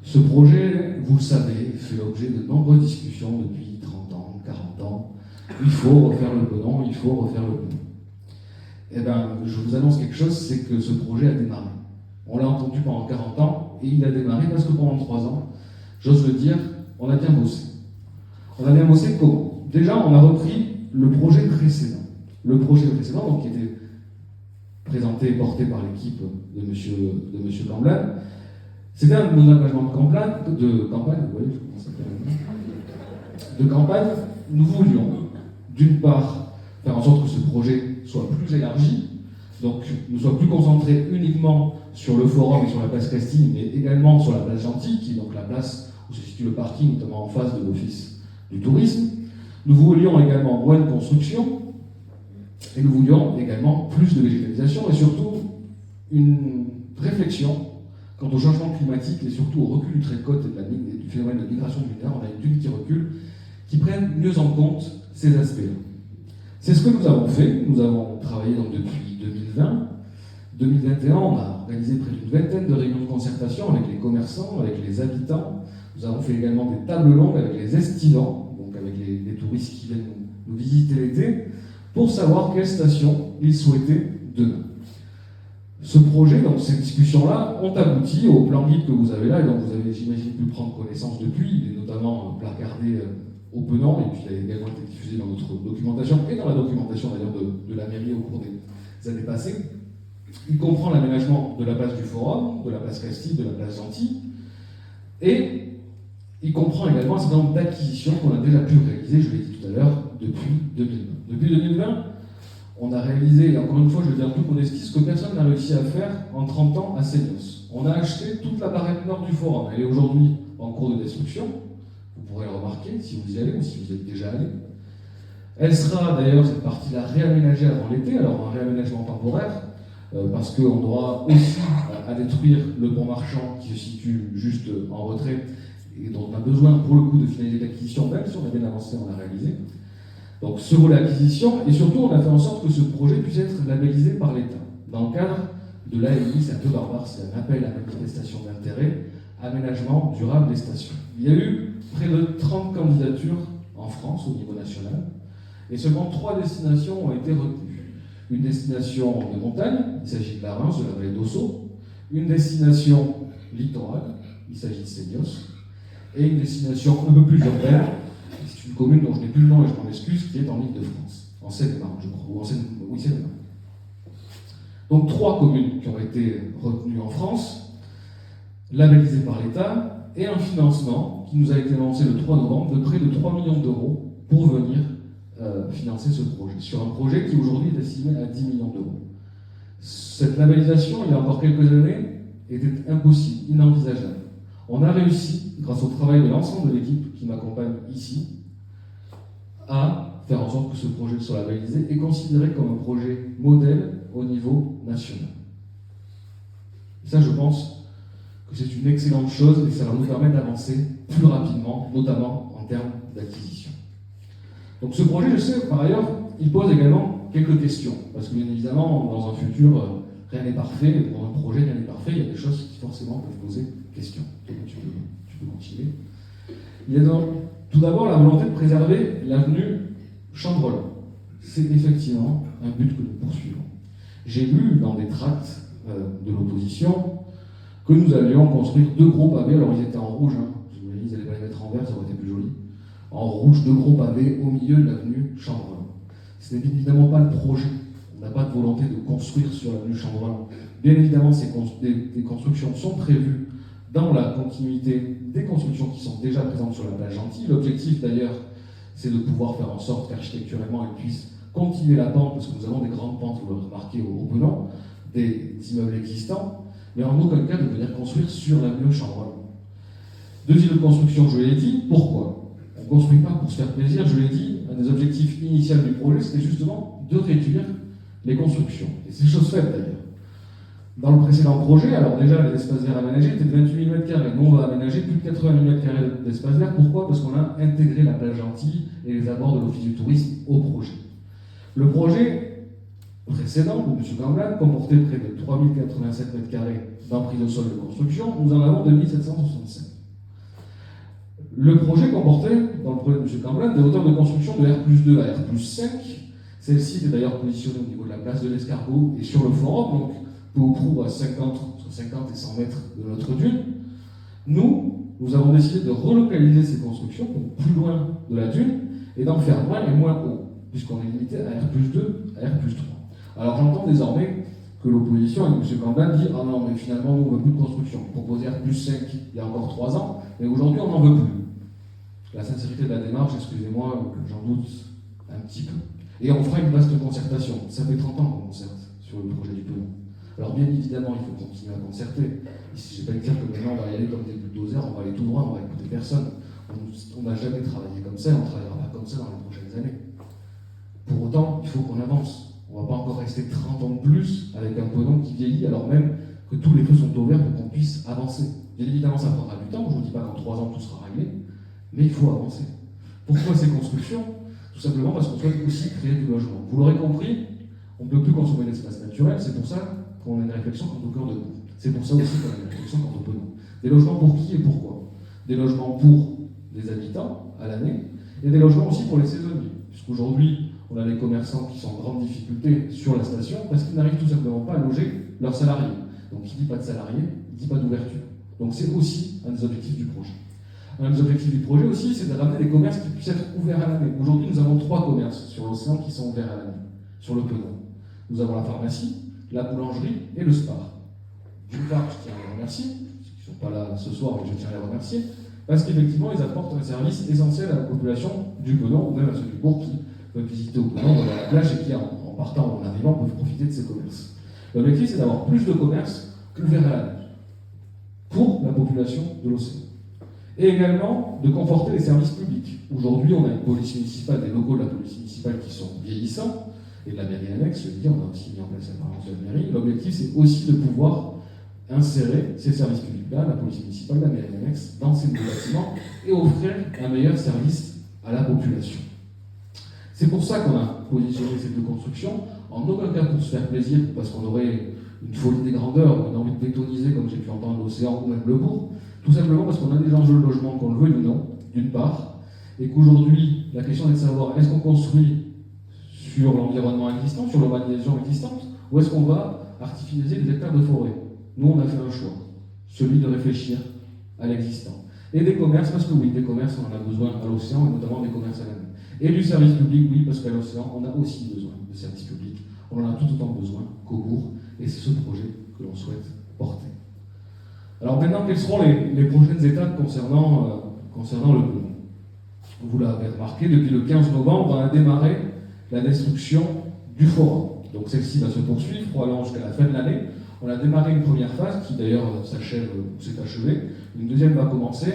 Ce projet, vous le savez, fait l'objet de nombreuses discussions depuis 30 ans, 40 ans. Il faut refaire le Penon, il faut refaire le Penon. Eh bien, je vous annonce quelque chose, c'est que ce projet a démarré. On l'a entendu pendant 40 ans, et il a démarré parce que pendant 3 ans, j'ose le dire, on a bien bossé. On a bien bossé comment? Déjà, on a repris le projet précédent. Le projet précédent, donc, qui était présenté et porté par l'équipe de M. Camblan. C'était un de nos engagements de campagne, vous voyez, je commence à faire de campagne. Nous voulions, d'une part, faire en sorte que ce projet soit plus élargi, donc ne soit plus concentré uniquement sur le forum et sur la place Castille, mais également sur la place Gentil, qui est donc la place où se situe le parking, notamment en face de l'Office du tourisme. Nous voulions également moins de construction, et nous voulions également plus de végétalisation, et surtout une réflexion quant au changement climatique et surtout au recul du trait de côte et du phénomène de migration dunaire. On a une dune qui recule, qui prenne mieux en compte ces aspects-là. C'est ce que nous avons fait. Nous avons travaillé donc depuis 2020. 2021, on a organisé près d'une vingtaine de réunions de concertation avec les commerçants, avec les habitants. Nous avons fait également des tables longues avec les estivants, donc avec les touristes qui viennent nous visiter l'été, pour savoir quelle station ils souhaitaient demain. Ce projet, donc ces discussions-là, ont abouti au plan guide que vous avez là, et dont vous avez, j'imagine, pu prendre connaissance depuis. Il est notamment placardé au Penon, et puis il a également été diffusé dans notre documentation, et dans la documentation d'ailleurs de la mairie au cours des années passées. Il comprend l'aménagement de la place du Forum, de la place Castille, de la place Gentil, et il comprend également un certain nombre d'acquisitions qu'on a déjà pu réaliser, je l'ai dit tout à l'heure, depuis 2020. Depuis 2020, on a réalisé, et encore une fois, je le dis en toute modestie, ce que personne n'a réussi à faire en 30 ans à Seignos. On a acheté toute la barrette nord du Forum. Elle est aujourd'hui en cours de destruction. Vous pourrez le remarquer si vous y allez ou si vous y êtes déjà allé. Elle sera d'ailleurs, cette partie-là, réaménagée avant l'été, alors un réaménagement temporaire, parce qu'on aura aussi à détruire le pont marchand qui se situe juste en retrait et dont on a besoin pour le coup de finaliser l'acquisition, même si on a bien avancé, on l'a réalisé. Donc ce volet acquisition, et surtout on a fait en sorte que ce projet puisse être labellisé par l'État. Dans le cadre de l'AMI, c'est un peu barbare, c'est un appel à manifestation d'intérêt, aménagement durable des stations. Il y a eu près de 30 candidatures en France au niveau national, et seulement 3 destinations ont été retenues. Une destination de montagne, il s'agit de la Reims, de la vallée d'Ossau, une destination littorale, il s'agit de Seignos, et une destination un peu plus urbaine, c'est une commune dont je n'ai plus le nom et je m'en excuse, qui est en Île-de-France, en Seine-et-Marne, je crois, ou en Seine-et-Marne. Donc 3 communes qui ont été retenues en France, labellisées par l'État, et un financement qui nous a été lancé le 3 novembre de près de 3 millions d'euros pour venir financer ce projet, sur un projet qui aujourd'hui est estimé à 10 millions d'euros. Cette labellisation, il y a encore quelques années, était impossible, inenvisageable. On a réussi, grâce au travail de l'ensemble de l'équipe qui m'accompagne ici, à faire en sorte que ce projet soit labellisé et considéré comme un projet modèle au niveau national. Et ça, je pense que c'est une excellente chose et que ça va nous permettre d'avancer plus rapidement, notamment en termes d'acquisition. Donc ce projet, je sais, par ailleurs, il pose également quelques questions, parce que bien évidemment, dans un futur, rien n'est parfait, et pour un projet, rien n'est parfait, il y a des choses qui forcément peuvent poser question. Donc, tu peux continuer. Il y a donc, tout d'abord la volonté de préserver l'avenue Chambrelin. C'est effectivement un but que nous poursuivons. J'ai lu dans des tracts de l'opposition que nous allions construire 2 gros pavés, alors ils étaient en rouge, hein. Je me dis, ils n'allaient pas les mettre en vert, ça aurait été plus joli. En rouge, 2 gros pavés au milieu de l'avenue Chambrelin. Ce n'est évidemment pas le projet. On n'a pas de volonté de construire sur l'avenue Chambrelin. Bien évidemment, des constructions sont prévues dans la continuité des constructions qui sont déjà présentes sur la place Gentil. L'objectif d'ailleurs, c'est de pouvoir faire en sorte qu'architecturellement elles puissent continuer la pente, parce que nous avons des grandes pentes, vous le remarquez au Penon, des immeubles existants, mais en aucun cas de venir construire sur l'avenue Chambrelin. 2 îlots de construction, je l'ai dit, pourquoi? On ne construit pas pour se faire plaisir, je l'ai dit, un des objectifs initiaux du projet, c'était justement de réduire les constructions. Et c'est chose faite d'ailleurs. Dans le précédent projet, alors déjà les espaces verts aménagés étaient de 28 000 m². Nous on va aménager plus de 80 000 m² d'espaces verts. Pourquoi? Parce qu'on a intégré la plage Gentilly et les abords de l'Office du tourisme au projet. Le projet précédent de M. Gamblan comportait près de 3 087 m² d'emprise au sol de construction. Nous en avons 2 765. Le projet comportait, dans le projet de M. Gamblan, des hauteurs de construction de R+2 à R+5. Celle-ci était d'ailleurs positionnée au niveau de la place de l'Escargot et sur le forum, donc peu ou prou à 50, entre 50 et 100 mètres de notre dune. Nous avons décidé de relocaliser ces constructions donc plus loin de la dune et d'en faire moins et moins haut, puisqu'on est limité à R+2 à R+3. Alors j'entends désormais que l'opposition, et M. Gamblan dit « Ah non, mais finalement, nous, on ne veut plus de construction. On proposait R+5 il y a encore 3 ans, mais aujourd'hui, on n'en veut plus. » La sincérité de la démarche, excusez-moi, j'en doute un petit peu. Et on fera une vaste concertation. Ça fait 30 ans qu'on concerte sur le projet du Penon. Alors bien évidemment, il faut continuer à concerter. Ici, je ne vais pas dire que maintenant on va y aller comme des bulldozers, on va aller tout droit, on va écouter personne. On n'a jamais travaillé comme ça, on ne travaillera pas comme ça dans les prochaines années. Pour autant, il faut qu'on avance. On ne va pas encore rester 30 ans de plus avec un Penon qui vieillit, alors même que tous les feux sont ouverts pour qu'on puisse avancer. Bien évidemment, ça prendra du temps. Je ne vous dis pas qu'en 3 ans tout sera réglé, mais il faut avancer. Pourquoi ces constructions? Tout simplement parce qu'on souhaite aussi créer du logement. Vous l'aurez compris, on ne peut plus consommer l'espace naturel, c'est pour ça qu'on a une réflexion quant au cœur de bourg. C'est pour ça aussi qu'on a une réflexion quant au Penon. Des logements pour qui et pourquoi? Des logements pour les habitants à l'année, et des logements aussi pour les saisonniers. Puisqu'aujourd'hui, on a des commerçants qui sont en grande difficulté sur la station parce qu'ils n'arrivent tout simplement pas à loger leurs salariés. Donc qui dit pas de salariés, dit pas d'ouverture. Donc c'est aussi un des objectifs du projet. Un des objectifs du projet aussi, c'est de ramener des commerces qui puissent être ouverts à l'année. Aujourd'hui, nous avons 3 commerces sur l'océan qui sont ouverts à l'année, sur le Penon. Nous avons la pharmacie, la boulangerie et le spa. D'une part, je tiens à les remercier, parce qu'ils ne sont pas là ce soir, mais je tiens à les remercier, parce qu'effectivement, ils apportent un service essentiel à la population du Penon, ou même à ceux du bourg qui peuvent visiter au Penon, dans la plage, et qui, en partant ou en arrivant, peuvent profiter de ces commerces. L'objectif, c'est d'avoir plus de commerces ouverts à l'année, pour la population de l'océan. Et également de conforter les services publics. Aujourd'hui, on a une police municipale, des locaux de la police municipale qui sont vieillissants, et de la mairie annexe, je veux dire, on a aussi mis en place la parence de la mairie. L'objectif, c'est aussi de pouvoir insérer ces services publics-là, la police municipale, la mairie annexe, dans ces nouveaux bâtiments, et offrir un meilleur service à la population. C'est pour ça qu'on a positionné ces 2 constructions, en aucun cas pour se faire plaisir, parce qu'on aurait une folie des grandeurs, une envie de bétoniser, comme j'ai pu entendre l'océan ou même le bourg, tout simplement parce qu'on a des enjeux de logement, qu'on le veuille ou non, d'une part, et qu'aujourd'hui, la question est de savoir, est-ce qu'on construit sur l'environnement existant, sur l'urbanisation existante, ou est-ce qu'on va artificialiser des hectares de forêt? Nous, on a fait un choix, celui de réfléchir à l'existant. Et des commerces, parce que oui, des commerces, on en a besoin à l'océan, et notamment des commerces à l'année. Et du service public, oui, parce qu'à l'océan, on a aussi besoin de services publics. On en a tout autant besoin qu'au bourg, et c'est ce projet que l'on souhaite porter. Alors maintenant, quelles seront les prochaines étapes concernant le Penon? Vous l'avez remarqué, depuis le 15 novembre, on a démarré la destruction du forum. Donc celle-ci va se poursuivre, probablement jusqu'à la fin de l'année. On a démarré une première phase qui d'ailleurs s'achève ou s'est achevée. Une deuxième va commencer.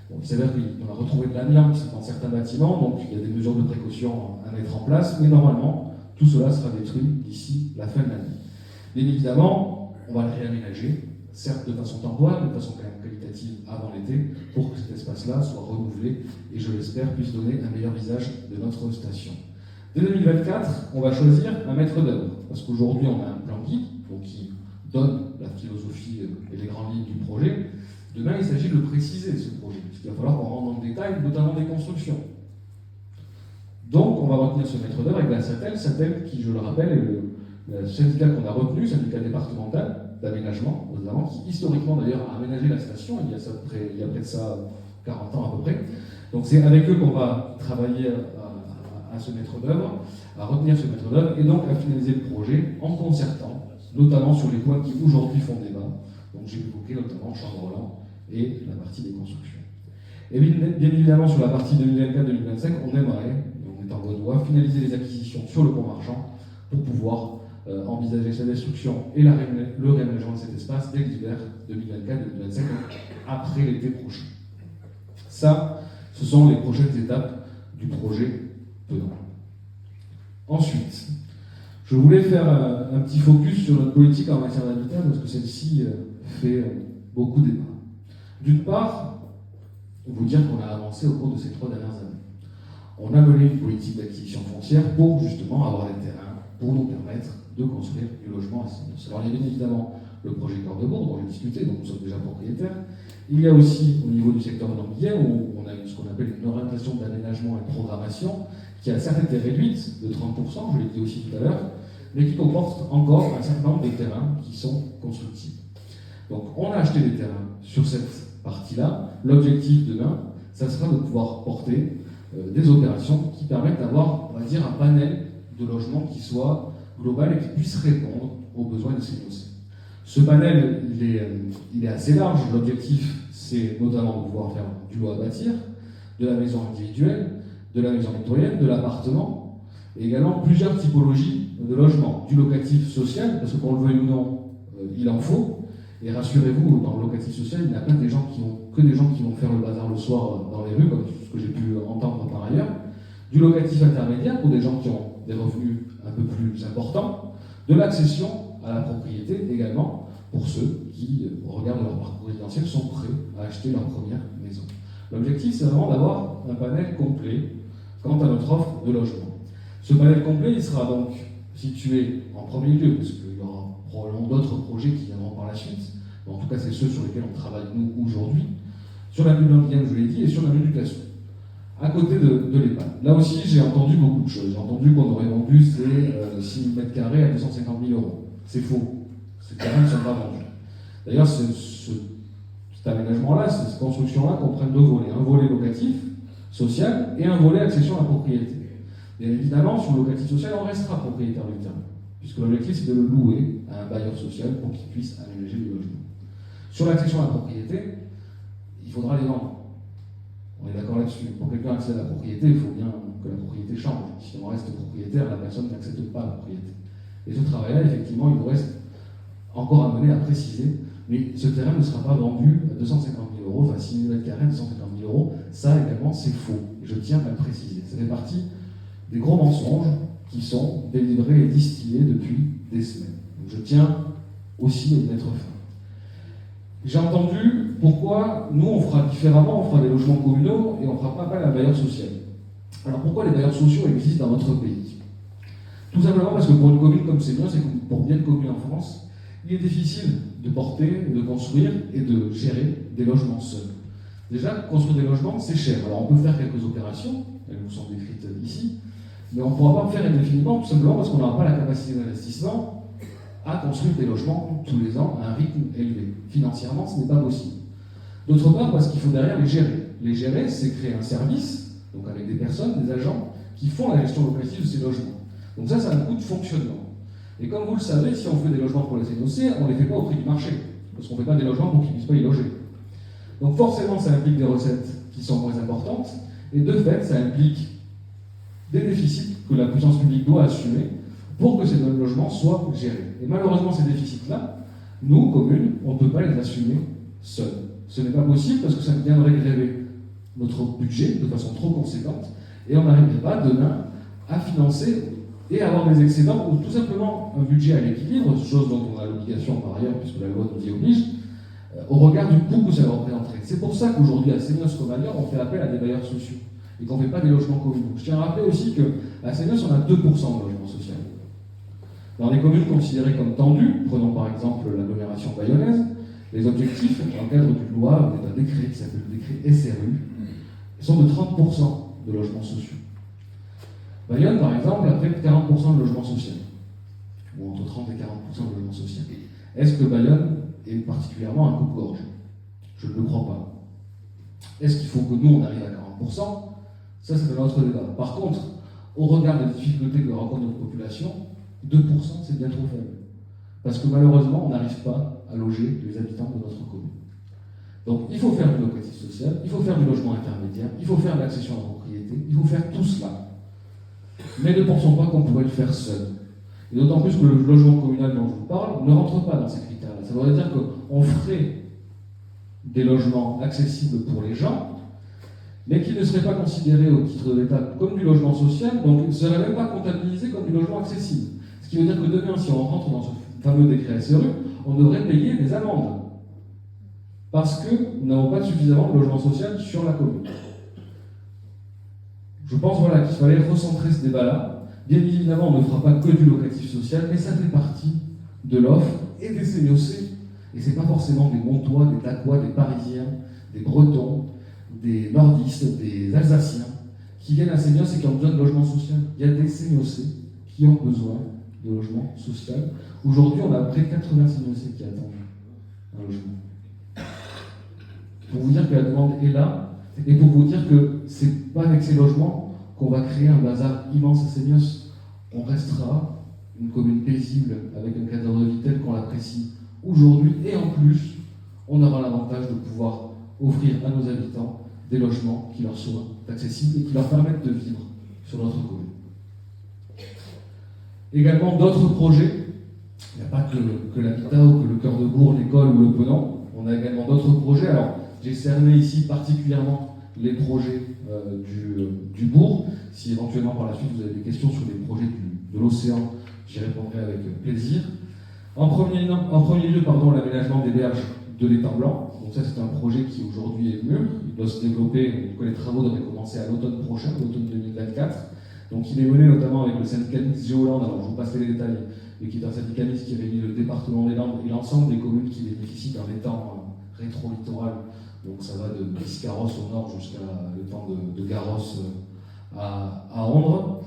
Bon, il s'avère qu'on a retrouvé de l'amiante dans certains bâtiments, donc il y a des mesures de précaution à mettre en place, mais normalement, tout cela sera détruit d'ici la fin de l'année. Bien évidemment, on va le réaménager, certes de façon temporaire, mais de façon quand même qualitative avant l'été, pour que cet espace-là soit renouvelé et, je l'espère, puisse donner un meilleur visage de notre station. Dès 2024, on va choisir un maître d'œuvre, parce qu'aujourd'hui on a un plan guide qui donne la philosophie et les grandes lignes du projet. Demain, il s'agit de le préciser, ce projet, puisqu'il va falloir qu'on rentre dans le détail, notamment des constructions. Donc, on va retenir ce maître d'œuvre avec la SATEL, qui, je le rappelle, est le syndicat qu'on a retenu, syndicat départemental d'aménagement, notamment, qui historiquement d'ailleurs a aménagé la station, il y a près de ça 40 ans à peu près. Donc c'est avec eux qu'on va travailler à ce maître d'œuvre, à retenir ce maître d'œuvre, et donc à finaliser le projet en concertant, notamment sur les points qui aujourd'hui font débat. Donc j'ai évoqué notamment Chambrelan et la partie des constructions. Et bien évidemment, sur la partie 2024-2025, on aimerait, et on est en bonne voie, finaliser les acquisitions sur le pont marchand pour pouvoir envisager sa destruction et le réaménagement de cet espace dès l'hiver 2024-2025, après l'été prochain. Ça, Ce sont les prochaines étapes du projet Penant. Ensuite, je voulais faire un petit focus sur notre politique en matière d'habitat parce que celle-ci fait beaucoup débat. D'une part, vous dire qu'on a avancé au cours de ces 3 dernières années. On a mené une politique d'acquisition foncière pour justement avoir des terrains, pour nous permettre de construire du logement à Sénos. Alors il y a bien évidemment le projet Cœur de Bourg dont j'ai discuté, dont nous sommes déjà propriétaires. Il y a aussi au niveau du secteur normandien où on a eu ce qu'on appelle une orientation d'aménagement et de programmation qui a certes été réduite de 30%, je l'ai dit aussi tout à l'heure, mais qui comporte encore un certain nombre de terrains qui sont constructibles. Donc on a acheté des terrains sur cette partie-là. L'objectif demain, ça sera de pouvoir porter des opérations qui permettent d'avoir, on va dire, un panel de logements qui soit global et qui puisse répondre aux besoins des Sénossais. Ce panel, il est assez large. L'objectif, c'est notamment de pouvoir faire du lot à bâtir, de la maison individuelle, de la maison citoyenne, de l'appartement, et également plusieurs typologies de logements. Du locatif social, parce que qu'on le veuille ou non, il en faut. Et rassurez-vous, dans le locatif social, il n'y a pas que des gens qui vont faire le bazar le soir dans les rues, comme ce que j'ai pu entendre par ailleurs. Du locatif intermédiaire pour des gens qui ont des revenus un peu plus importants. De l'accession à la propriété également pour ceux qui, au regard de leur parcours résidentiel, sont prêts à acheter leur première maison. L'objectif, c'est vraiment d'avoir un panel complet quant à notre offre de logement. Ce panel complet, il sera donc situé en premier lieu, parce qu'il y aura probablement d'autres projets qui viendront par la suite, mais en tout cas c'est ceux sur lesquels on travaille nous aujourd'hui, sur la bulle indienne, je l'ai dit, et sur la éducation, à côté de l'EHPAD. Là aussi, j'ai entendu beaucoup de choses. J'ai entendu qu'on aurait vendu ces 6 000 m² à 250 000 €. C'est faux. Ces terrains ne sont pas vendus. D'ailleurs, cet aménagement-là, cette construction-là comprennent 2 volets. Un volet locatif, social, et un volet accession à la propriété. Bien évidemment, sur le locatif social, on restera propriétaire du terrain, puisque l'objectif, c'est de le louer à un bailleur social pour qu'il puisse aménager du logement. Sur l'accession à la propriété, il faudra les vendre. On est d'accord là-dessus. Pour quelqu'un accède à la propriété, il faut bien que la propriété change. Si on reste propriétaire, la personne n'accepte pas la propriété. Et ce travail-là, effectivement, il nous reste encore à mener, à préciser, mais ce terrain ne sera pas vendu à 250 000 €, enfin 6 000 m², 250 000 €. Ça également, c'est faux. Et je tiens à le préciser. Ça fait partie des gros mensonges qui sont délivrés et distillés depuis des semaines. Donc je tiens aussi à y mettre fin. J'ai entendu pourquoi nous on fera différemment, on fera des logements communaux et on ne fera pas appel à un bailleur social. Alors pourquoi les bailleurs sociaux existent dans notre pays? Tout simplement parce que pour une commune comme Sénos, et pour bien de communes en France, il est difficile de porter, de construire et de gérer des logements seuls. Déjà, construire des logements, c'est cher. Alors on peut faire quelques opérations, elles vous sont décrites ici, mais on ne pourra pas en faire indéfiniment, tout simplement parce qu'on n'aura pas la capacité d'investissement à construire des logements tous les ans à un rythme élevé. Financièrement, ce n'est pas possible. D'autre part, parce qu'il faut derrière les gérer. Les gérer, c'est créer un service, donc avec des personnes, des agents, qui font la gestion locative de ces logements. Donc ça a un coût de fonctionnement. Et comme vous le savez, si on fait des logements pour les Sénossais, on ne les fait pas au prix du marché, parce qu'on ne fait pas des logements pour qu'ils ne puissent pas y loger. Donc forcément, ça implique des recettes qui sont moins importantes, et de fait, ça implique des déficits que la puissance publique doit assumer pour que ces logements soient gérés. Et malheureusement, ces déficits-là, nous, communes, on ne peut pas les assumer seuls. Ce n'est pas possible parce que ça viendrait gréver notre budget de façon trop conséquente et on n'arriverait pas demain à financer et avoir des excédents ou tout simplement un budget à l'équilibre, chose dont on a l'obligation par ailleurs, puisque la loi nous y oblige, au regard du coût que ça représenterait. C'est pour ça qu'aujourd'hui, à Sénos comme ailleurs, on fait appel à des bailleurs sociaux et qu'on ne fait pas des logements communaux. Je tiens à rappeler aussi qu'à Sénos, on a 2% de logements sociaux. Dans les communes considérées comme tendues, prenons par exemple l'agglomération bayonnaise, les objectifs, dans le cadre du loi, d'un décret qui s'appelle le décret SRU, sont de 30% de logements sociaux. Bayonne, par exemple, a près de 40% de logements sociaux, ou entre 30 et 40% de logements sociaux. Est-ce que Bayonne est particulièrement un coupe-gorge? Je ne le crois pas. Est-ce qu'il faut que nous, on arrive à 40%? Ça, c'est un autre débat. Par contre, au regard des difficultés que rencontre notre population, 2% c'est bien trop faible. Parce que malheureusement, on n'arrive pas à loger les habitants de notre commune. Donc il faut faire du locatif social, il faut faire du logement intermédiaire, il faut faire de l'accession à la propriété, il faut faire tout cela. Mais ne pensons pas qu'on pourrait le faire seul. Et d'autant plus que le logement communal dont je vous parle ne rentre pas dans ces critères-là. Ça voudrait dire qu'on ferait des logements accessibles pour les gens mais qui ne serait pas considéré au titre de l'État comme du logement social, donc il ne serait même pas comptabilisé comme du logement accessible. Ce qui veut dire que demain, si on rentre dans ce fameux décret SRU, on devrait payer des amendes. Parce que nous n'avons pas suffisamment de logement social sur la commune. Je pense qu'il fallait recentrer ce débat-là. Bien évidemment, on ne fera pas que du locatif social, mais ça fait partie de l'offre et des CMOC. Et ce n'est pas forcément des Montois, des Dacois, des Parisiens, des Bretons, des Nordistes, des Alsaciens qui viennent à Seignos et qui ont besoin de logement social. Il y a des CMOC qui ont besoin de logement social. Aujourd'hui, on a près de 80 CMOC qui attendent un logement. Pour vous dire que la demande est là, et pour vous dire que c'est pas avec ces logements qu'on va créer un bazar immense à Seignos. On restera une commune paisible avec un cadre de vie tel qu'on l'apprécie aujourd'hui, et en plus, on aura l'avantage de pouvoir offrir à nos habitants des logements qui leur soient accessibles et qui leur permettent de vivre sur notre commune. Également d'autres projets, il n'y a pas que l'habitat ou que le cœur de bourg, l'école ou le Penon, on a également d'autres projets. Alors, j'ai cerné ici particulièrement les projets du bourg. Si éventuellement par la suite vous avez des questions sur les projets de l'océan, j'y répondrai avec plaisir. En premier lieu, l'aménagement des berges de l'étang blanc. Donc ça, c'est un projet qui aujourd'hui est mûr. Il doit se développer, les travaux devraient commencer à l'automne prochain, l'automne 2024. Donc il est mené notamment avec le syndicat mixte Géoland, alors je vous passe les détails, mais qui est un syndicat mixte qui réunit le département des Landes et l'ensemble des communes qui bénéficient d'un étang rétro-littoral. Donc ça va de Biscarrosse au nord jusqu'à l'étang de Garrosse à Ondres.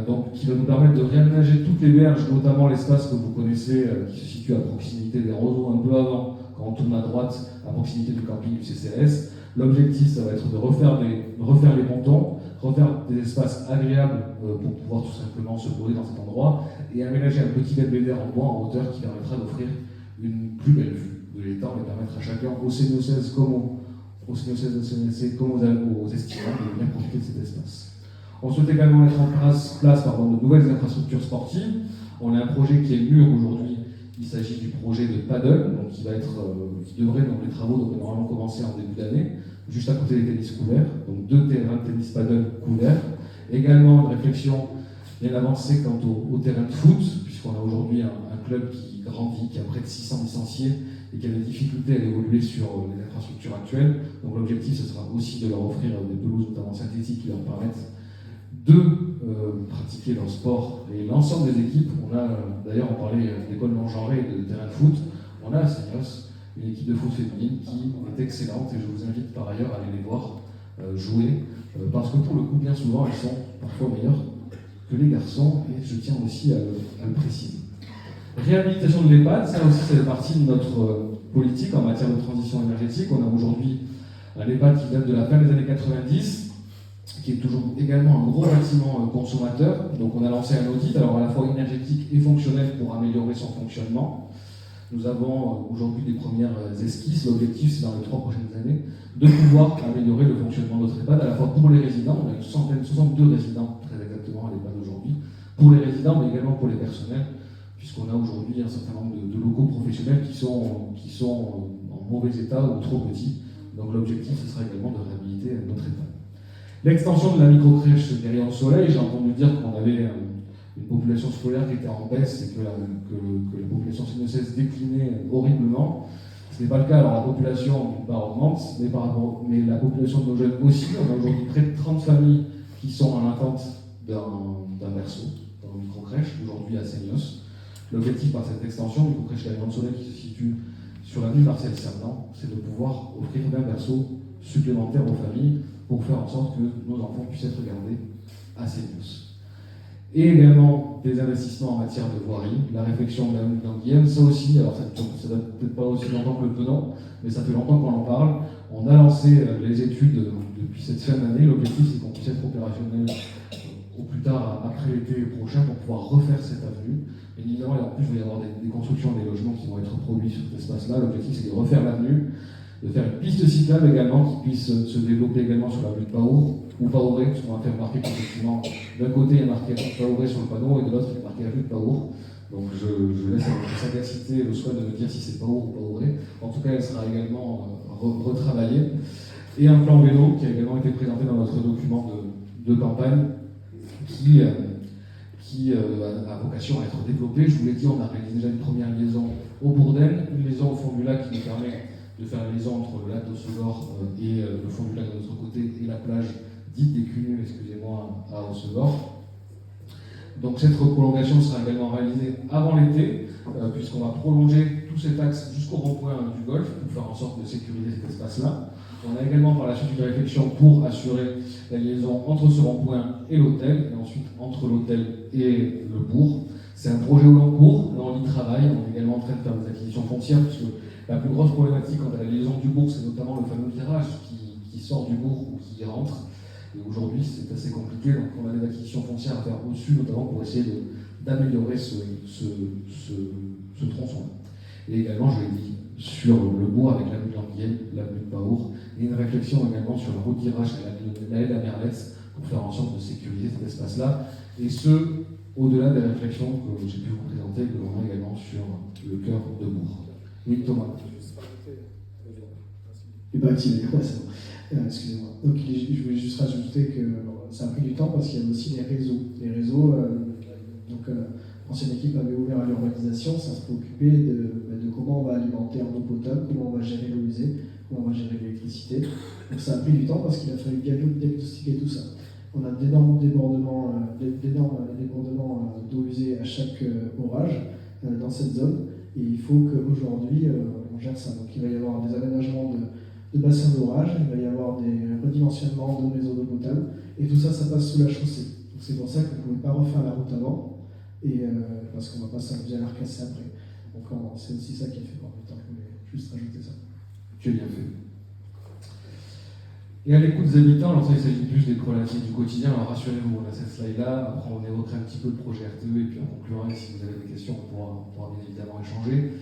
Donc qui va nous permettre de réaménager toutes les berges, notamment l'espace que vous connaissez, qui se situe à proximité des roseaux, un peu avant, quand on tourne à droite, à proximité du camping du CCS. L'objectif, ça va être de refaire les pontons, refaire des espaces agréables pour pouvoir tout simplement se poser dans cet endroit, et aménager un petit belvédère en bois en hauteur qui permettra d'offrir une plus belle vue de l'étang et permettre à chacun, aux Seignossaises comme aux Seignossais comme aux Estivants, de bien profiter de cet espace. On souhaite également mettre en place de nouvelles infrastructures sportives. On a un projet qui est mûr aujourd'hui. Il s'agit du projet de paddle, donc les travaux devraient normalement commencer en début d'année, juste à côté des tennis couverts, donc 2 terrains de tennis paddle couverts. Également une réflexion bien avancée quant au terrain de foot, puisqu'on a aujourd'hui un club qui grandit, qui a près de 600 licenciés et qui a des difficultés à évoluer sur les infrastructures actuelles. Donc l'objectif, ce sera aussi de leur offrir des pelouses, notamment synthétiques, qui leur permettent de pratiquer leur sport. Et l'ensemble des équipes, d'ailleurs on parlait d'école non genrée et de terrain de foot, on a à Seignos une équipe de foot féminine qui est excellente, et je vous invite par ailleurs à aller les voir jouer, parce que pour le coup, bien souvent, elles sont parfois meilleures que les garçons, et je tiens aussi à le préciser. Réhabilitation de l'EHPAD, ça aussi c'est partie de notre politique en matière de transition énergétique. On a aujourd'hui un EHPAD qui date de la fin des années 90, qui est toujours également un gros bâtiment consommateur. Donc on a lancé un audit, alors à la fois énergétique et fonctionnel, pour améliorer son fonctionnement. Nous avons aujourd'hui des premières esquisses. L'objectif, c'est dans les 3 prochaines années, de pouvoir améliorer le fonctionnement de notre EHPAD, à la fois pour les résidents, on a une 62 résidents très exactement à l'EHPAD aujourd'hui, pour les résidents, mais également pour les personnels, puisqu'on a aujourd'hui un certain nombre de locaux professionnels qui sont en mauvais état ou trop petits. Donc l'objectif, ce sera également de réhabiliter notre EHPAD. L'extension de la microcrèche des Rayons de Soleil, j'ai entendu dire qu'on avait une population scolaire qui était en baisse et que la population seignossaise déclinait horriblement. Ce n'est pas le cas, alors la population d'une part augmente, mais la population de nos jeunes aussi. On a aujourd'hui près de 30 familles qui sont en attente d'un berceau, dans une microcrèche, aujourd'hui à Seignos. L'objectif par cette extension, une microcrèche des Rayons de Soleil qui se situe sur l'avenue Marcel Cerdan, c'est de pouvoir offrir 20 berceaux supplémentaires aux familles pour faire en sorte que nos enfants puissent être gardés à Seignos. Et également des investissements en matière de voirie, la réflexion d'Anguillaume, ça aussi, alors ça date peut-être pas aussi longtemps que le Penon, mais ça fait longtemps qu'on en parle. On a lancé les études depuis cette fin d'année. L'objectif, c'est qu'on puisse être opérationnel au plus tard après l'été prochain pour pouvoir refaire cette avenue. Et évidemment, et en plus, il va y avoir des constructions, des logements qui vont être produits sur cet espace-là. L'objectif, c'est de refaire l'avenue, de faire une piste cyclable également qui puisse se développer également sur l'avenue de Paour ou Paouré, parce qu'on va faire remarquer qu'effectivement, d'un côté, il y a marqué Paouré sur le panneau et de l'autre, il y a marqué avenue de Paour. Donc je laisse à votre sagacité le soin de me dire si c'est Paour ou Paouré. En tout cas, elle sera également retravaillée. et un plan vélo qui a également été présenté dans notre document de campagne qui a vocation à être développé. Je vous l'ai dit, on a réalisé déjà une première liaison au Bourdaine, une liaison au fond du lac qui nous permet de faire la liaison entre le lac d'Hossegor et le fond du lac de l'autre côté et la plage dite des Cunuts, excusez-moi, à Hossegor. Donc cette prolongation sera également réalisée avant l'été, puisqu'on va prolonger tout cet axe jusqu'au rond-point du Golfe pour faire en sorte de sécuriser cet espace-là. On a également par la suite une réflexion pour assurer la liaison entre ce rond-point et l'hôtel, et ensuite entre l'hôtel et le bourg. C'est un projet au long cours, là on y travaille, on est également en train de faire des acquisitions foncières, puisque la plus grosse problématique quant à la liaison du bourg, c'est notamment le fameux virage qui sort du bourg ou qui y rentre. Et aujourd'hui, c'est assez compliqué, donc on a des acquisitions foncières à faire au-dessus, notamment pour essayer d'améliorer ce tronçon-là. Et également, je l'ai dit, sur le bourg avec l'avenue de l'Anguienne, l'avenue de Paour, et une réflexion également sur le retirage à la haie de la Merlès pour faire en sorte de sécuriser cet espace-là, et ce, au-delà des réflexions que j'ai pu vous présenter, que l'on a également sur le cœur de Bourg. Oui, Thomas. Et bah, activé, ouais, c'est bon. Excusez-moi. Donc, je voulais juste rajouter que ça a pris du temps parce qu'il y a aussi les réseaux. Les réseaux, l'ancienne équipe avait ouvert à l'urbanisation, ça se préoccupait de comment on va alimenter en eau potable, comment on va gérer l'eau usée, comment on va gérer l'électricité. Donc, ça a pris du temps parce qu'il a fallu diagnostiquer tout ça. On a d'énormes débordements d'eau usée à chaque orage dans cette zone. Et il faut qu'aujourd'hui, on gère ça. Donc il va y avoir des aménagements de bassins d'orage, il va y avoir des redimensionnements de réseaux d'eau potable, et tout ça, ça passe sous la chaussée. Donc c'est pour ça qu'on ne pouvait pas refaire la route avant, et, parce qu'on ne va pas s'amuser à la recasser après. Donc c'est aussi ça qui a fait prendre du temps. Je voulais juste rajouter ça. Tu as bien fait. Et à l'écoute des habitants, alors ça il s'agit plus des problématiques du quotidien, alors rassurez-vous, on a cette slide-là, après on évoquera un petit peu le projet RTE, et puis on conclura, et si vous avez des questions, on pourra bien évidemment échanger.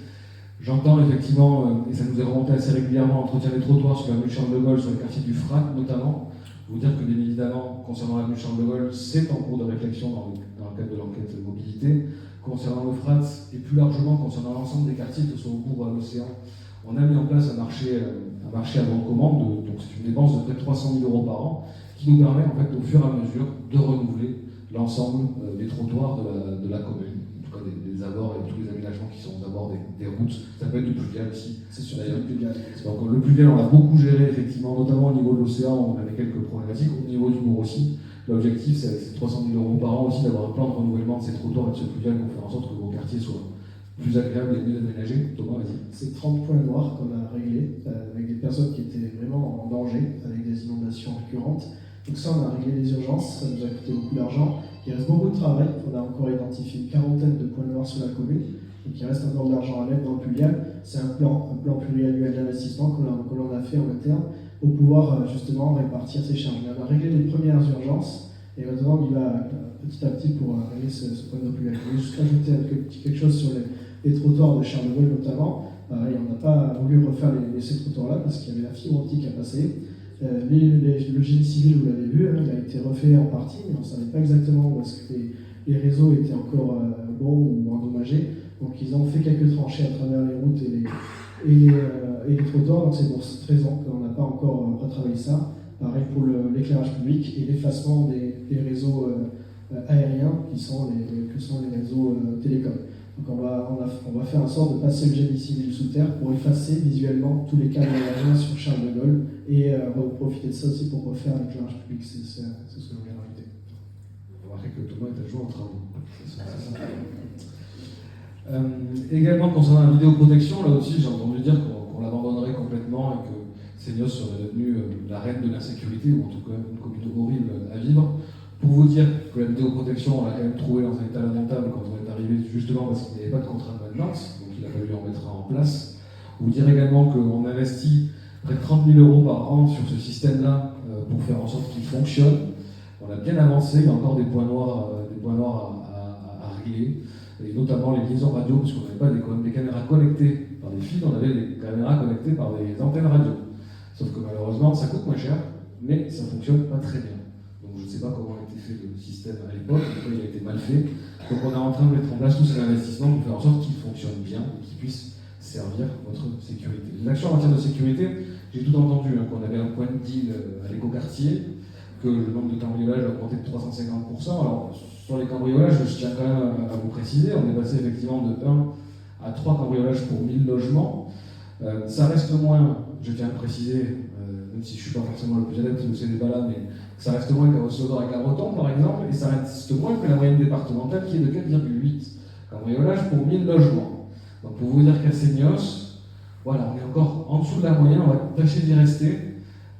J'entends effectivement, et ça nous est remonté assez régulièrement, entretien des trottoirs sur l'avenue Charles de Gaulle, sur le quartier du Frat notamment. Je vous dire que bien évidemment, concernant l'avenue Charles de Gaulle, c'est en cours de réflexion dans le cadre de l'enquête mobilité. Concernant le Frat, et plus largement concernant l'ensemble des quartiers qui sont au bourg à l'océan, on a mis en place un marché à bonne commande, donc c'est une dépense de près de 300 000 € par an, qui nous permet en fait au fur et à mesure de renouveler l'ensemble des trottoirs de la commune, en tout cas des abords et tous les aménagements qui sont aux abords des routes. Ça peut être du pluvial aussi. C'est sûr, d'ailleurs. Donc le pluvial, on l'a beaucoup géré effectivement, notamment au niveau de l'océan, on avait quelques problématiques, au niveau du bourg aussi. L'objectif, c'est avec ces 300 000 € par an aussi d'avoir un plan de renouvellement de ces trottoirs et de ce pluvial pour faire en sorte que vos quartiers soient plus agréable et mieux aménagé. Thomas, vas-y. C'est 30 points noirs qu'on a réglés avec des personnes qui étaient vraiment en danger, avec des inondations récurrentes. Donc ça, on a réglé les urgences, ça nous a coûté beaucoup d'argent. Il reste beaucoup de travail, on a encore identifié une quarantaine de points noirs sur la commune. Donc il reste encore de l'argent à mettre dans le pluvial. C'est un plan pluriannuel d'investissement que l'on a fait en interne pour pouvoir justement répartir ces charges. On a réglé les premières urgences et maintenant il va petit à petit pour régler ce point de pluvial. Je voulais juste rajouter quelque chose sur les trottoirs de Charles de Gaulle notamment. Pareil, on n'a pas voulu refaire ces trottoirs-là parce qu'il y avait la fibre optique à passer. Le génie civil, vous l'avez vu, il a été refait en partie, mais on ne savait pas exactement où est-ce que les réseaux étaient encore bons ou endommagés. Donc ils ont fait quelques tranchées à travers les routes et les trottoirs. Donc c'est pour cette raison qu'on n'a pas encore retravaillé ça. Pareil pour l'éclairage public et l'effacement des réseaux aériens qui sont les réseaux télécoms. Donc on va faire en sorte de passer le génie civil sous terre pour effacer visuellement tous les câbles aériens sur Charles de Gaulle et profiter de ça aussi pour refaire l'éclairage public. C'est ce que l'on vient de rajouter. Vous remarquez que Thomas est à jour en travaux. Également concernant la vidéoprotection, là aussi j'ai entendu dire qu'on l'abandonnerait complètement et que Seignos serait devenue la reine de l'insécurité, ou en tout cas une commune horrible à vivre. Pour vous dire que la vidéoprotection, on l'a quand même trouvée dans un état lamentable quand on est arrivé, justement parce qu'il n'y avait pas de contrat de maintenance, donc il a fallu en mettre en place. Vous dire également qu'on investit près de 30 000 € par an sur ce système-là pour faire en sorte qu'il fonctionne. On a bien avancé, il y a encore des points noirs à régler, et notamment les liaisons radio, parce qu'on n'avait pas des caméras connectées par des fils, on avait des caméras connectées par des antennes radio. Sauf que malheureusement, ça coûte moins cher, mais ça ne fonctionne pas très bien. Donc je ne sais pas comment a été fait le système à l'époque, il a été mal fait. Donc on est en train de mettre en place tous ces investissements pour faire en sorte qu'il fonctionne bien et qu'il puisse servir votre sécurité. Les actions en matière de sécurité, j'ai tout entendu, qu'on avait un point de deal à l'écoquartier, que le nombre de cambriolages a augmenté de 350%. Alors, sur les cambriolages, je tiens quand même à vous préciser, on est passé effectivement de 1 à 3 cambriolages pour 1000 logements. Ça reste moins, je tiens à le préciser, même si je ne suis pas forcément le plus adepte de ces débats-là, mais ça reste moins qu'à Rossodor et Cabreton, par exemple, et ça reste moins que la moyenne départementale qui est de 4,8 cambriolages pour 1000 logements. Donc pour vous dire qu'à Seignos, voilà, on est encore en dessous de la moyenne, on va tâcher d'y rester,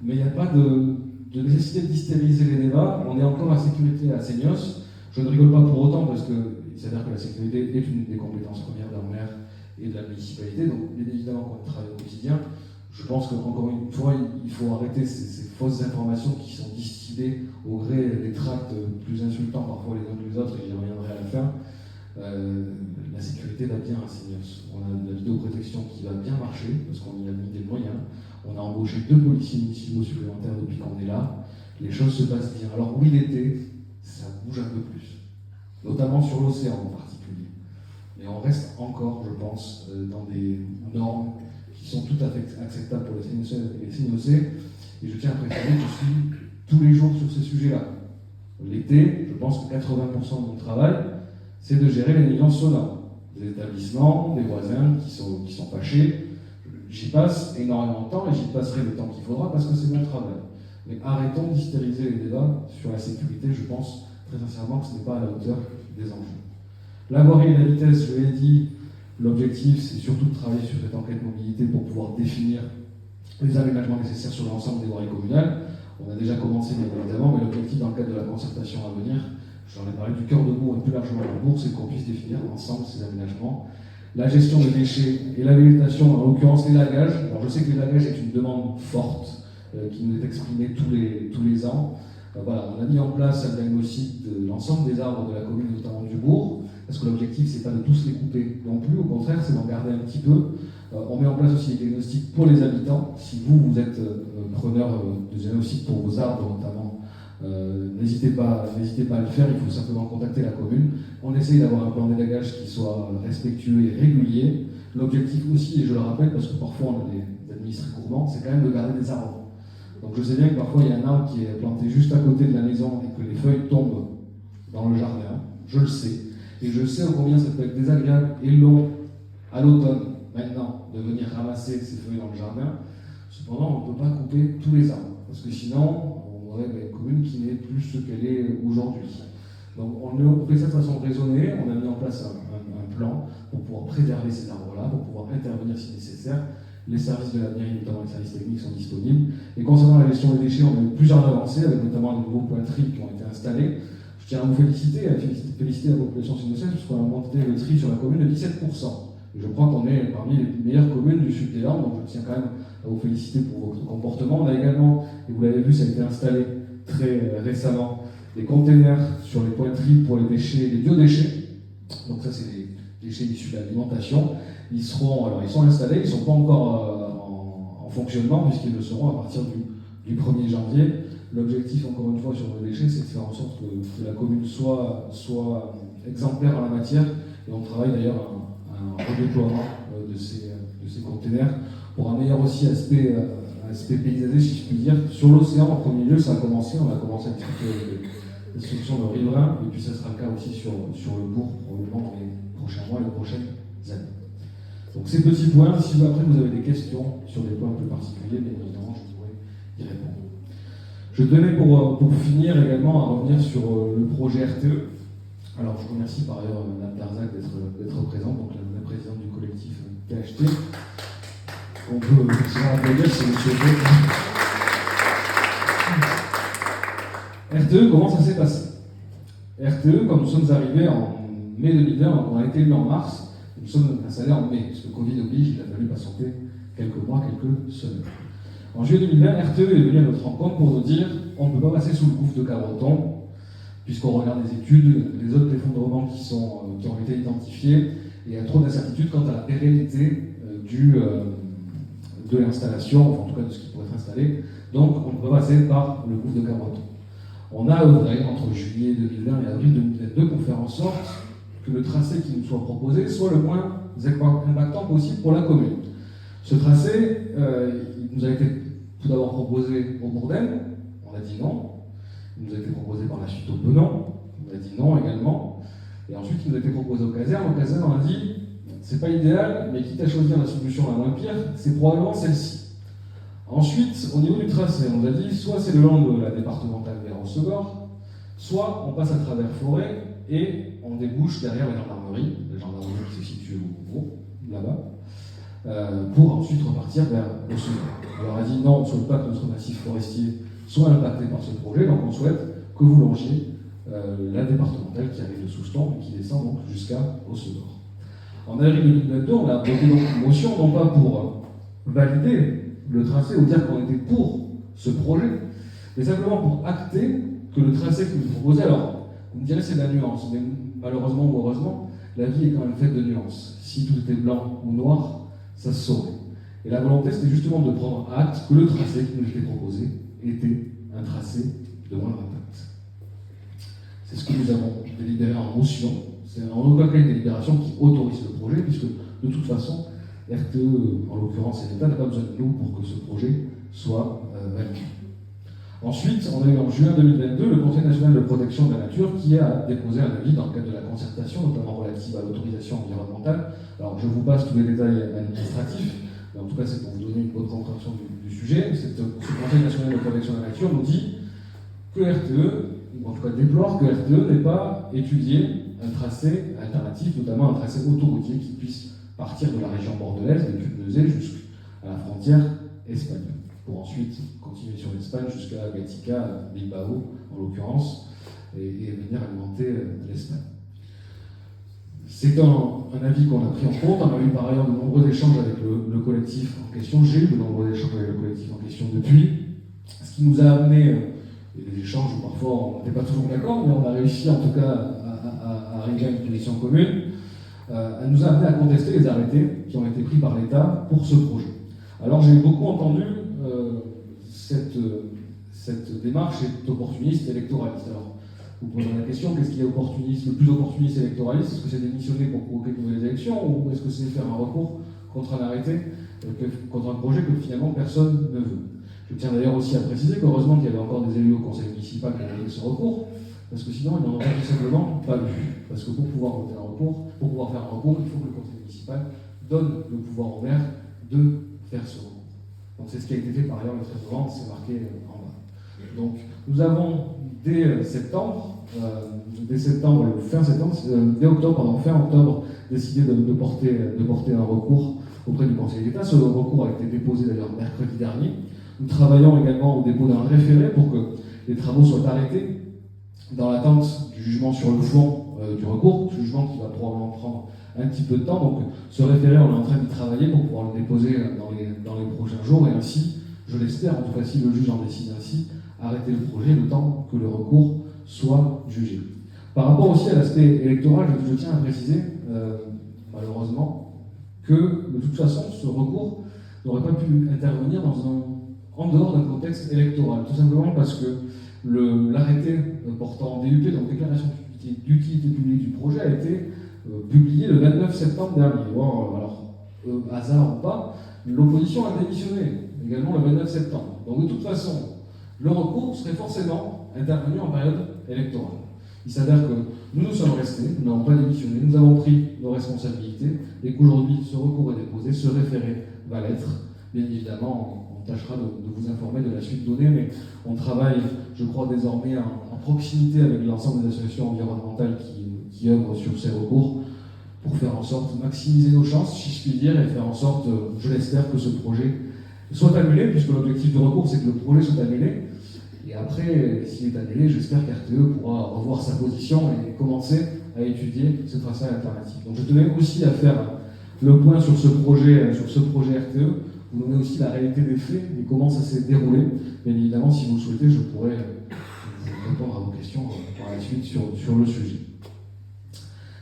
mais il n'y a pas de nécessité d'hystériser les débats, on est encore à sécurité à Seignos. Je ne rigole pas pour autant parce qu'il s'avère que la sécurité est une des compétences premières d'un maire et de la municipalité, donc bien évidemment qu'on travaille au quotidien. Je pense qu'encore une fois, il faut arrêter ces fausses informations qui sont distillées au gré des tracts plus insultants parfois les uns que les autres, et j'y reviendrai à la fin. La sécurité va bien à Seignos. On a de la vidéoprotection qui va bien marcher, parce qu'on y a mis des moyens. On a embauché 2 policiers municipaux supplémentaires depuis qu'on est là. Les choses se passent bien. Alors oui, l'été, ça bouge un peu plus, notamment sur l'océan en particulier. Mais on reste encore, je pense, dans des normes qui sont tout à fait acceptables pour les Seignosais. Et je tiens à préciser que je suis tous les jours sur ces sujets-là. L'été, je pense que 80% de mon travail, c'est de gérer les nuisances sonores. Des établissements, des voisins qui sont fâchés. J'y passe énormément de temps et j'y passerai le temps qu'il faudra parce que c'est mon travail. Mais arrêtons d'hystériser les débats sur la sécurité. Je pense très sincèrement que ce n'est pas à la hauteur des enjeux. La voirie et la vitesse, je l'ai dit, l'objectif c'est surtout de travailler sur cette enquête mobilité pour pouvoir définir les aménagements nécessaires sur l'ensemble des voiries communales. On a déjà commencé bien évidemment, mais l'objectif dans le cadre de la concertation à venir, j'en ai parlé du cœur de Bourg et plus largement de Bourg, c'est qu'on puisse définir ensemble ces aménagements. La gestion des déchets et la végétation, en l'occurrence les lagages. Alors je sais que les lagages est une demande forte qui nous est exprimée tous les ans. Voilà, on a mis en place un diagnostic de l'ensemble des arbres de la commune, notamment du bourg, parce que l'objectif c'est pas de tous les couper non plus, au contraire c'est d'en garder un petit peu. On met en place aussi des diagnostics pour les habitants. Si vous êtes preneur de diagnostics pour vos arbres notamment, n'hésitez pas à le faire, il faut simplement contacter la commune. On essaye d'avoir un plan d'élagage qui soit respectueux et régulier. L'objectif aussi, et je le rappelle parce que parfois on a des administrés gourmands, c'est quand même de garder des arbres. Donc je sais bien que parfois il y a un arbre qui est planté juste à côté de la maison et que les feuilles tombent dans le jardin, je le sais. Et je sais combien ça peut être désagréable et long à l'automne, maintenant, de venir ramasser ces feuilles dans le jardin. Cependant, on ne peut pas couper tous les arbres, parce que sinon, on aurait une commune qui n'est plus ce qu'elle est aujourd'hui. Donc on fait ça de façon raisonnée, on a mis en place un plan pour pouvoir préserver ces arbres-là, pour pouvoir intervenir si nécessaire. Les services de la mairie, notamment les services techniques, sont disponibles. Et concernant la gestion des déchets, on a eu plusieurs avancées, avec notamment des nouveaux points de tri qui ont été installés. Je tiens à vous féliciter, féliciter la population sénocène, puisqu'on a monté le tri sur la commune de 17%. Et je crois qu'on est parmi les meilleures communes du sud des Landes, donc je tiens quand même à vous féliciter pour votre comportement. On a également, et vous l'avez vu, ça a été installé très récemment, des containers sur les points de tri pour les déchets, les biodéchets. Donc ça, c'est des déchets issus de l'alimentation. Ils sont installés, ils ne sont pas encore en fonctionnement, puisqu'ils le seront à partir du 1er janvier. L'objectif, encore une fois, sur les déchets, c'est de faire en sorte que la commune soit exemplaire en la matière. Et on travaille d'ailleurs à un redéploiement de ces containers pour un meilleur aussi aspect paysager, si je puis dire. Sur l'océan, en premier lieu, ça a commencé. On a commencé à discuter des solutions de riverains, et puis ça sera le cas aussi sur le bourg, probablement dans les prochains mois et les prochaines années. Donc ces petits points, si après vous avez des questions sur des points plus particuliers, bien évidemment, je pourrai y répondre. Je tenais pour finir également à revenir sur le projet RTE. Alors je remercie par ailleurs Mme Darzac d'être présente, donc la présidente du collectif THT. On peut effectivement applaudir si vous souhaitez. RTE, comment ça s'est passé? RTE, quand nous sommes arrivés en mai 2020, on a été élus en mars. Nous sommes installés en mai, parce que Covid oblige, il a fallu patienter quelques mois, quelques semaines. En juillet 2020, RTE est venu à notre rencontre pour nous dire on ne peut pas passer sous le gouffre de Cabreton, puisqu'on regarde les études, les autres effondrements qui ont été identifiés, et il y a trop d'incertitudes quant à la pérennité de l'installation, enfin en tout cas de ce qui pourrait être installé. Donc on ne peut pas passer par le gouffre de Cabreton. On a œuvré entre juillet 2020 et avril 2022 pour faire en sorte que le tracé qui nous soit proposé soit le moins impactant possible pour la commune. Ce tracé, il nous a été tout d'abord proposé au Bourdelle, on a dit non. Il nous a été proposé par la suite au Benon, on a dit non également. Et ensuite, il nous a été proposé aux casernes. Aux casernes, on a dit c'est pas idéal, mais quitte à choisir la solution la moins pire, c'est probablement celle-ci. Ensuite, au niveau du tracé, on nous a dit soit c'est le long de la départementale vers Hossegor, soit on passe à travers forêt et on débouche derrière la gendarmerie qui se situe au gros, là-bas, pour ensuite repartir vers Hossegor. On leur a dit non, on ne souhaite pas que notre massif forestier soit impacté par ce projet, donc on souhaite que vous longiez la départementale qui arrive de Souston et qui descend donc jusqu'à Hossegor. En avril 2022, on a voté donc une motion, non pas pour valider le tracé ou dire qu'on était pour ce projet, mais simplement pour acter que le tracé que nous proposait, alors vous me direz c'est de la nuance, mais malheureusement ou heureusement, la vie est quand même faite de nuances. Si tout était blanc ou noir, ça se saurait. Et la volonté, c'était justement de prendre acte que le tracé qui nous était proposé était un tracé de moindre impact. C'est ce que nous avons délibéré en motion. C'est en aucun cas une délibération qui autorise le projet, puisque de toute façon, RTE, en l'occurrence et l'État, n'a pas besoin de nous pour que ce projet soit validé. Ensuite, on a eu en juin 2022 le Conseil national de protection de la nature qui a déposé un avis dans le cadre de la concertation, notamment relative à l'autorisation environnementale. Alors, je vous passe tous les détails administratifs, mais en tout cas, c'est pour vous donner une bonne compréhension du sujet. Ce Conseil national de protection de la nature nous dit que RTE, ou en tout cas déplore que RTE n'ait pas étudié un tracé alternatif, notamment un tracé autoroutier qui puisse partir de la région bordelaise, des Puy-de-Dôme, jusqu'à la frontière espagnole, pour ensuite continuer sur l'Espagne jusqu'à Gatica, Bilbao en l'occurrence, et venir alimenter l'Espagne. C'est un avis qu'on a pris en compte. On a eu par ailleurs de nombreux échanges avec le collectif en question. J'ai eu de nombreux échanges avec le collectif en question depuis, ce qui nous a amené des échanges où parfois on n'était pas toujours d'accord, mais on a réussi en tout cas à arriver à une position commune. Elle nous a amené à contester les arrêtés qui ont été pris par l'État pour ce projet. Alors j'ai beaucoup entendu cette démarche est opportuniste, électoraliste. Alors vous posez la question, qu'est-ce qui est opportuniste, le plus opportuniste électoraliste? Est-ce que c'est démissionner pour provoquer de nouvelles élections, ou est-ce que c'est faire un recours contre un arrêté, contre un projet que finalement personne ne veut? Je tiens d'ailleurs aussi à préciser qu'heureusement qu'il y avait encore des élus au conseil municipal qui avaient fait ce recours, parce que sinon ils n'en auraient tout simplement pas vu. Parce que pour pouvoir voter un recours, pour pouvoir faire un recours, il faut que le conseil municipal donne le pouvoir au maire de faire ce recours. Donc c'est ce qui a été fait par ailleurs le 13 novembre, c'est marqué en bas. Donc nous avons dès fin octobre, décidé de porter un recours auprès du Conseil d'État. Ce recours a été déposé d'ailleurs mercredi dernier. Nous travaillons également au dépôt d'un référé pour que les travaux soient arrêtés dans l'attente du jugement sur le fond du recours, jugement qui va probablement prendre un petit peu de temps. Donc ce référé, on est en train d'y travailler pour pouvoir le déposer dans les prochains jours et ainsi, je l'espère, en tout cas si le juge en décide ainsi, arrêter le projet le temps que le recours soit jugé. Par rapport aussi à l'aspect électoral, je tiens à préciser, malheureusement, que de toute façon, ce recours n'aurait pas pu intervenir en dehors d'un contexte électoral, tout simplement parce que l'arrêté portant DUP, donc déclaration d'utilité publique du projet, a été publié le 29 septembre dernier. Alors, hasard ou pas, l'opposition a démissionné également le 29 septembre. Donc de toute façon, le recours serait forcément intervenu en période électorale. Il s'avère que nous sommes restés, nous n'avons pas démissionné, nous avons pris nos responsabilités et qu'aujourd'hui ce recours est déposé, ce référé va l'être. Bien évidemment, on tâchera de vous informer de la suite donnée, mais on travaille, je crois, désormais en proximité avec l'ensemble des associations environnementales qui œuvrent sur ces recours pour faire en sorte de maximiser nos chances, si je puis dire, et faire en sorte, je l'espère, que ce projet soit annulé, puisque l'objectif du recours, c'est que le projet soit annulé. Et après, s'il est annulé, j'espère qu'RTE pourra revoir sa position et commencer à étudier ce tracé alternatif. Donc je tenais aussi à faire le point sur ce projet RTE, vous donner aussi la réalité des faits et comment ça s'est déroulé. Bien évidemment, si vous le souhaitez, je pourrais vous répondre à vos questions par la suite sur le sujet.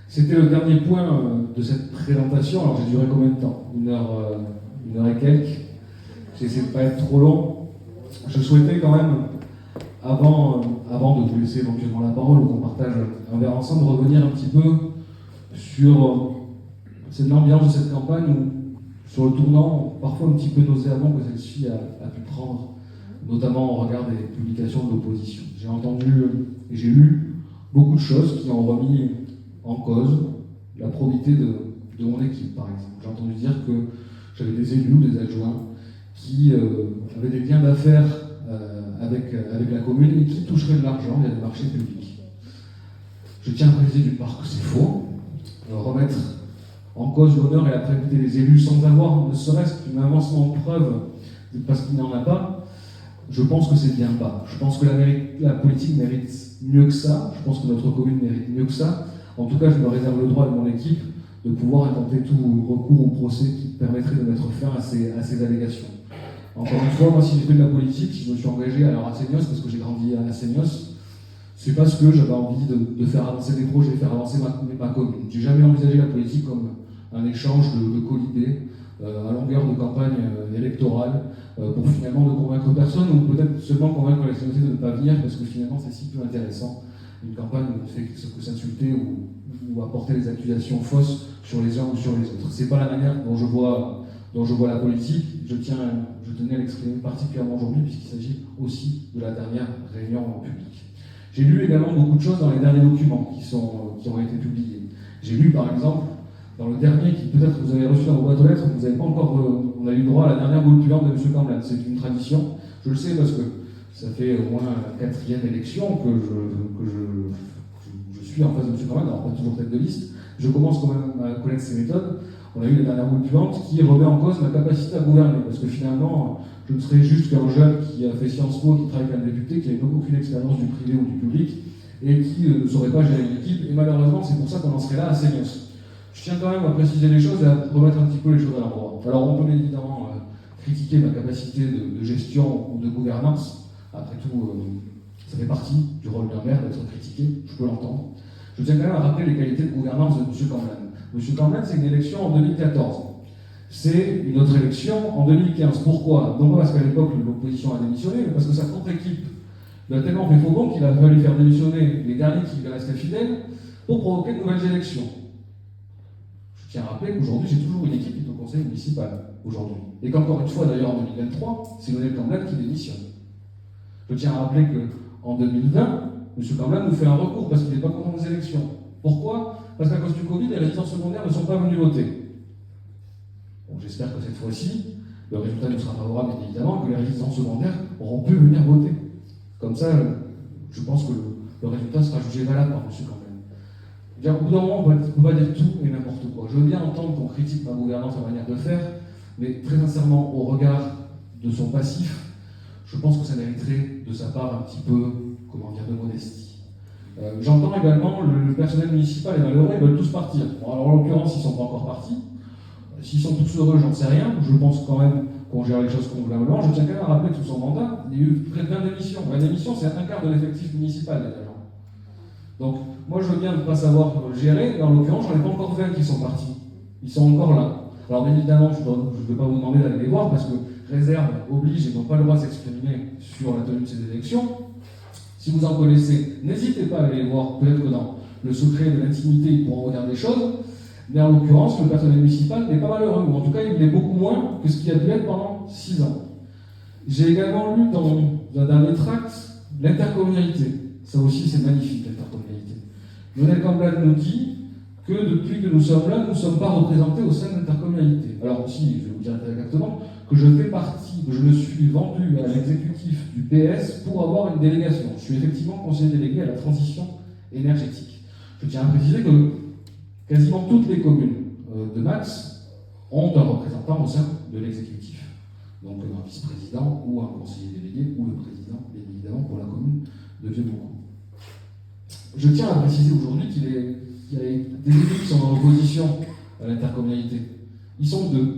C'était le dernier point de cette présentation. Alors j'ai duré combien de temps? Une heure et quelques. J'ai essayé de ne pas être trop long. Je souhaitais quand même, avant de vous laisser éventuellement la parole ou qu'on partage un verre ensemble, revenir un petit peu sur cette ambiance de cette campagne où, sur le tournant, parfois un petit peu nauséabond que celle-ci a pu prendre, notamment au regard des publications de l'opposition. J'ai entendu et j'ai lu beaucoup de choses qui ont remis en cause la probité de mon équipe, par exemple. J'ai entendu dire que j'avais des élus ou des adjoints qui avaient des liens d'affaires avec la commune et qui toucheraient de l'argent via des marchés publics. Je tiens à préciser d'une part que c'est faux. Remettre en cause l'honneur et la probité des élus sans avoir ne serait-ce qu'un avancement de preuve parce qu'il n'y en a pas, je pense que c'est bien bas. Je pense que la politique mérite mieux que ça. Je pense que notre commune mérite mieux que ça. En tout cas, je me réserve le droit de mon équipe de pouvoir intenter tout recours ou procès qui permettrait de mettre fin à ces allégations. Encore une fois, moi, si j'ai fait de la politique, si je me suis engagé alors à Seignos, parce que j'ai grandi à Seignos, c'est parce que j'avais envie de faire avancer des projets, faire avancer ma commune. J'ai jamais envisagé la politique comme un échange de colibés à longueur de campagne électorale pour finalement ne convaincre personne ou peut-être seulement convaincre la communauté de ne pas venir parce que finalement c'est si peu intéressant. Une campagne où on ne fait que s'insulter ou apporter des accusations fausses sur les uns ou sur les autres. C'est pas la manière dont je vois la politique. Je tenais à l'exprimer particulièrement aujourd'hui puisqu'il s'agit aussi de la dernière réunion en public. J'ai lu également beaucoup de choses dans les derniers documents qui ont été publiés. J'ai lu par exemple dans le dernier qui peut-être vous avez reçu dans vos boîtes aux lettres, vous n'avez pas encore, on a eu droit à la dernière boule puante de M. Camblan. C'est une tradition, je le sais parce que ça fait au moins la 4e élection que je suis en face de M. Camblan, alors pas toujours tête de liste. Je commence quand même à connaître ses méthodes. On a eu la dernière boule puante qui remet en cause ma capacité à gouverner, parce que finalement, je ne serais juste qu'un jeune qui a fait Sciences Po, qui travaille comme député, qui n'avait aucune expérience du privé ou du public, et qui ne saurait pas gérer une équipe. Et malheureusement, c'est pour ça qu'on en serait là à Seignos. Je tiens quand même à préciser les choses et à remettre un petit peu les choses à l'endroit. Alors on peut évidemment critiquer ma capacité de gestion ou de gouvernance. Après tout, ça fait partie du rôle d'un maire d'être critiqué, je peux l'entendre. Je tiens quand même à rappeler les qualités de gouvernance de M. Camblan. M. Camblan, c'est une élection en 2014. C'est une autre élection en 2015. Pourquoi? Non pas parce qu'à l'époque l'opposition a démissionné, mais parce que sa propre équipe lui a tellement fait faux bon qu'il a fallu faire démissionner les derniers qui lui restaient fidèles pour provoquer de nouvelles élections. Je tiens à rappeler qu'aujourd'hui, j'ai toujours une équipe au conseil municipal, aujourd'hui. Et qu'encore une fois, d'ailleurs, en 2023, c'est Lionel Camblan qui démissionne. Je tiens à rappeler qu'en 2020, M. Camblan nous fait un recours parce qu'il n'est pas content des élections. Pourquoi? Parce qu'à cause du Covid, les résidents secondaires ne sont pas venus voter. Bon, j'espère que cette fois-ci, le résultat nous sera favorable, bien évidemment, que les résidents secondaires auront pu venir voter. Comme ça, je pense que le résultat sera jugé valable par M. Camblan. Au bout d'un moment, on ne peut pas dire tout et n'importe quoi. Je veux bien entendre qu'on critique ma gouvernance, ma manière de faire, mais très sincèrement, au regard de son passif, je pense que ça mériterait de sa part un petit peu, de modestie. J'entends également le personnel municipal est malheureux, ils veulent tous partir. Bon, alors en l'occurrence, ils ne sont pas encore partis. S'ils sont tous heureux, j'en sais rien. Je pense quand même qu'on gère les choses convenablement. Je tiens quand même à rappeler que sous son mandat, il y a eu près de 20 démissions. 20 démissions, c'est un quart de l'effectif municipal, d'ailleurs. Donc, moi, je veux bien ne pas savoir gérer, mais en l'occurrence, j'en ai pas encore 20 qui sont partis. Ils sont encore là. Alors, bien évidemment, je ne vais pas vous demander d'aller les voir, parce que réserve oblige et n'ont pas le droit de s'exprimer sur la tenue de ces élections. Si vous en connaissez, n'hésitez pas à aller les voir. Peut-être que dans le secret de l'intimité, ils pourront regarder des choses. Mais en l'occurrence, le personnel municipal n'est pas malheureux, ou en tout cas, il l'est beaucoup moins que ce qu'il a pu être pendant 6 ans. J'ai également lu dans un dernier tract l'intercommunalité. Ça aussi, c'est magnifique, l'intercommunalité. Lionel Camblan nous dit que depuis que nous sommes là, nous ne sommes pas représentés au sein de l'intercommunalité. Alors aussi, je vais vous dire exactement, que je fais partie, que je me suis vendu à l'exécutif du PS pour avoir une délégation. Je suis effectivement conseiller délégué à la transition énergétique. Je tiens à préciser que quasiment toutes les communes de Max ont un représentant au sein de l'exécutif. Donc un vice-président ou un conseiller délégué ou le président, bien évidemment, pour la commune de Vieux-Moucou. Je tiens à préciser aujourd'hui qu'il y a des élus qui sont en opposition à l'intercommunalité. Ils sont 2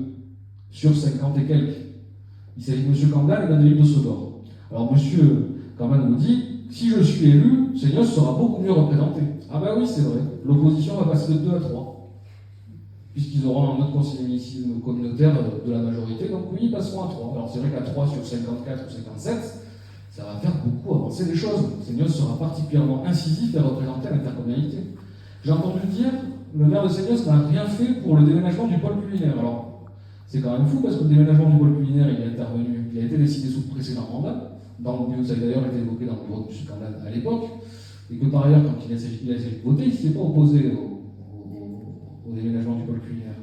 sur 50 et quelques. Il s'agit de M. Camblan et d'Adélie de Sodor. Alors M. Camblan nous dit, si je suis élu, Seignos sera beaucoup mieux représenté. Ah ben oui, c'est vrai. L'opposition va passer de 2 à 3. Puisqu'ils auront un autre conseiller communautaire de la majorité, donc oui, ils passeront à 3. Alors c'est vrai qu'à 3 sur 54 ou 57, ça va faire beaucoup avancer les choses. Seignos sera particulièrement incisif et représenté à l'intercommunalité. J'ai entendu dire, le maire de Seignos n'a rien fait pour le déménagement du pôle culinaire. Alors, c'est quand même fou parce que le déménagement du pôle culinaire, il a été décidé sous le précédent mandat, ça a d'ailleurs été évoqué dans le bureau de M. Candal à l'époque, et que par ailleurs, quand il a essayé de voter, il ne s'est pas opposé au déménagement du pôle culinaire.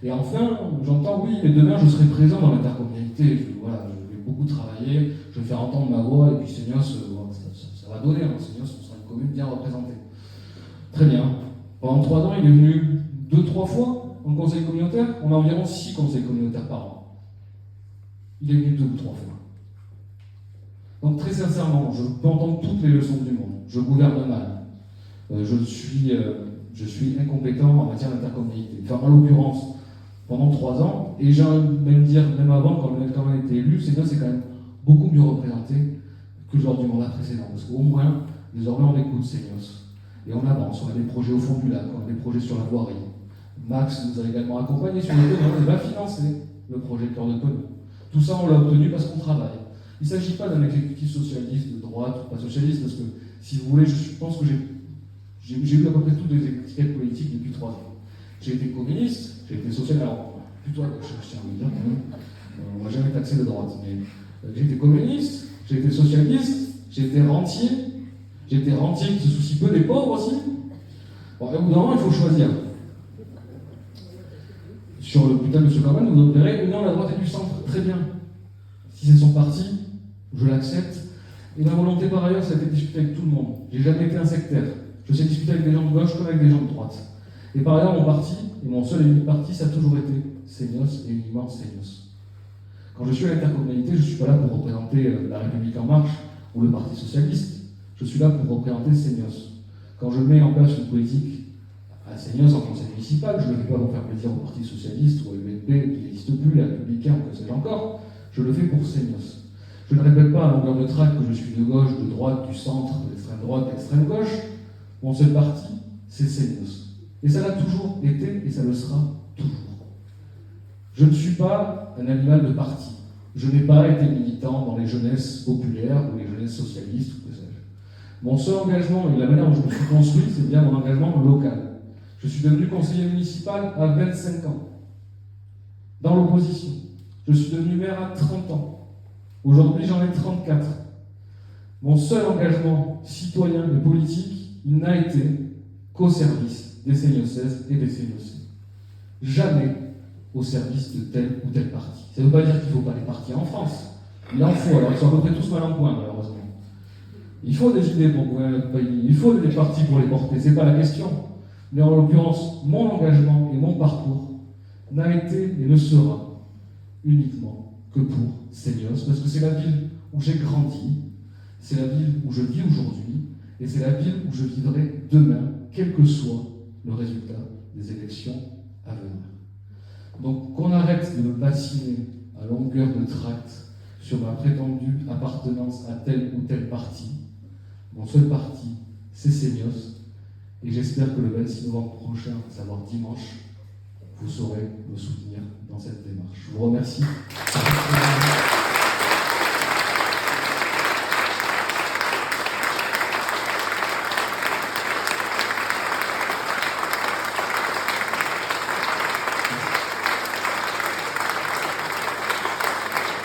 Et enfin, j'entends, oui, mais demain je serai présent dans l'intercommunalité, je vais beaucoup travailler, je vais faire entendre ma voix, et puis Seignos, ça va donner, Seignos, on sera une commune bien représentée. Très bien. Pendant 3 ans, il est venu 2-3 fois en conseil communautaire. On a environ 6 conseils communautaires par an. Il est venu 2 ou 3 fois. Donc très sincèrement, je peux entendre toutes les leçons du monde. Je gouverne mal. Je suis incompétent en matière d'intercommunalité. Enfin, en l'occurrence, pendant 3 ans, et j'ai même dire, même avant, quand on a été élu, c'est quand même beaucoup mieux représenté que lors du mandat précédent. Parce qu'au moins, désormais, on écoute Seignos. Et on avance, on a des projets au fond du lac, on a des projets sur la voirie. Max nous a également accompagnés sur le terrain, on va financer le projet Cœur de Penon. Tout ça, on l'a obtenu parce qu'on travaille. Il ne s'agit pas d'un exécutif socialiste de droite ou pas socialiste, parce que, si vous voulez, je pense que j'ai eu à peu près toutes les étiquettes politiques depuis 3 ans. J'ai été communiste, j'ai été socialiste, alors plutôt à gauche, je tiens à vous dire quand même. On m'a jamais taxé de droite, mais j'ai été communiste, j'ai été socialiste, j'ai été rentier. J'ai été rentier qui se soucie peu des pauvres aussi. Bon, au bout d'un moment, il faut choisir. Sur le bulletin de M. Campbell, vous verrez, non, la droite et du centre, très bien. Si c'est son parti, je l'accepte. Et ma volonté par ailleurs, ça a été de discuter avec tout le monde. J'ai jamais été un sectaire. Je sais discuter avec des gens de gauche comme avec des gens de droite. Et par ailleurs, mon parti, et mon seul et unique parti, ça a toujours été Seignos et uniquement Seignos. Quand je suis à l'intercommunalité, je ne suis pas là pour représenter la République En Marche ou le Parti Socialiste. Je suis là pour représenter Seignos. Quand je mets en place une politique à Seignos en conseil municipal, je ne le fais pas pour faire plaisir au Parti Socialiste ou à l'UNP, qui n'existe plus, les Républicains ou que sais-je encore. Je le fais pour Seignos. Je ne répète pas à longueur de tract que je suis de gauche, de droite, du centre, de l'extrême droite, de l'extrême gauche. Mon seul parti, c'est Seignos. Et ça l'a toujours été et ça le sera toujours. Je ne suis pas un animal de parti. Je n'ai pas été militant dans les jeunesses populaires ou les jeunesses socialistes ou que sais-je. Mon seul engagement et la manière dont je me suis construit, c'est bien mon engagement local. Je suis devenu conseiller municipal à 25 ans, dans l'opposition. Je suis devenu maire à 30 ans. Aujourd'hui, j'en ai 34. Mon seul engagement citoyen et politique, il n'a été qu'au service des Seignocaises et des Seignocais. Jamais au service de tel ou tel parti. Ça ne veut pas dire qu'il ne faut pas les partis en France. Il en faut, alors ils sont à peu près tous mal en point, malheureusement. Il faut des idées pour gouverner notre pays, il faut des partis pour les porter, c'est pas la question. Mais en l'occurrence, mon engagement et mon parcours n'a été et ne sera uniquement que pour Seignos, parce que c'est la ville où j'ai grandi, c'est la ville où je vis aujourd'hui, et c'est la ville où je vivrai demain, quel que soit le résultat des élections à venir. Donc qu'on arrête de me bassiner à longueur de tract sur ma prétendue appartenance à tel ou tel parti. Mon seul parti, c'est Seignos, et j'espère que le 26 novembre prochain, à savoir dimanche, vous saurez me soutenir dans cette démarche. Je vous remercie.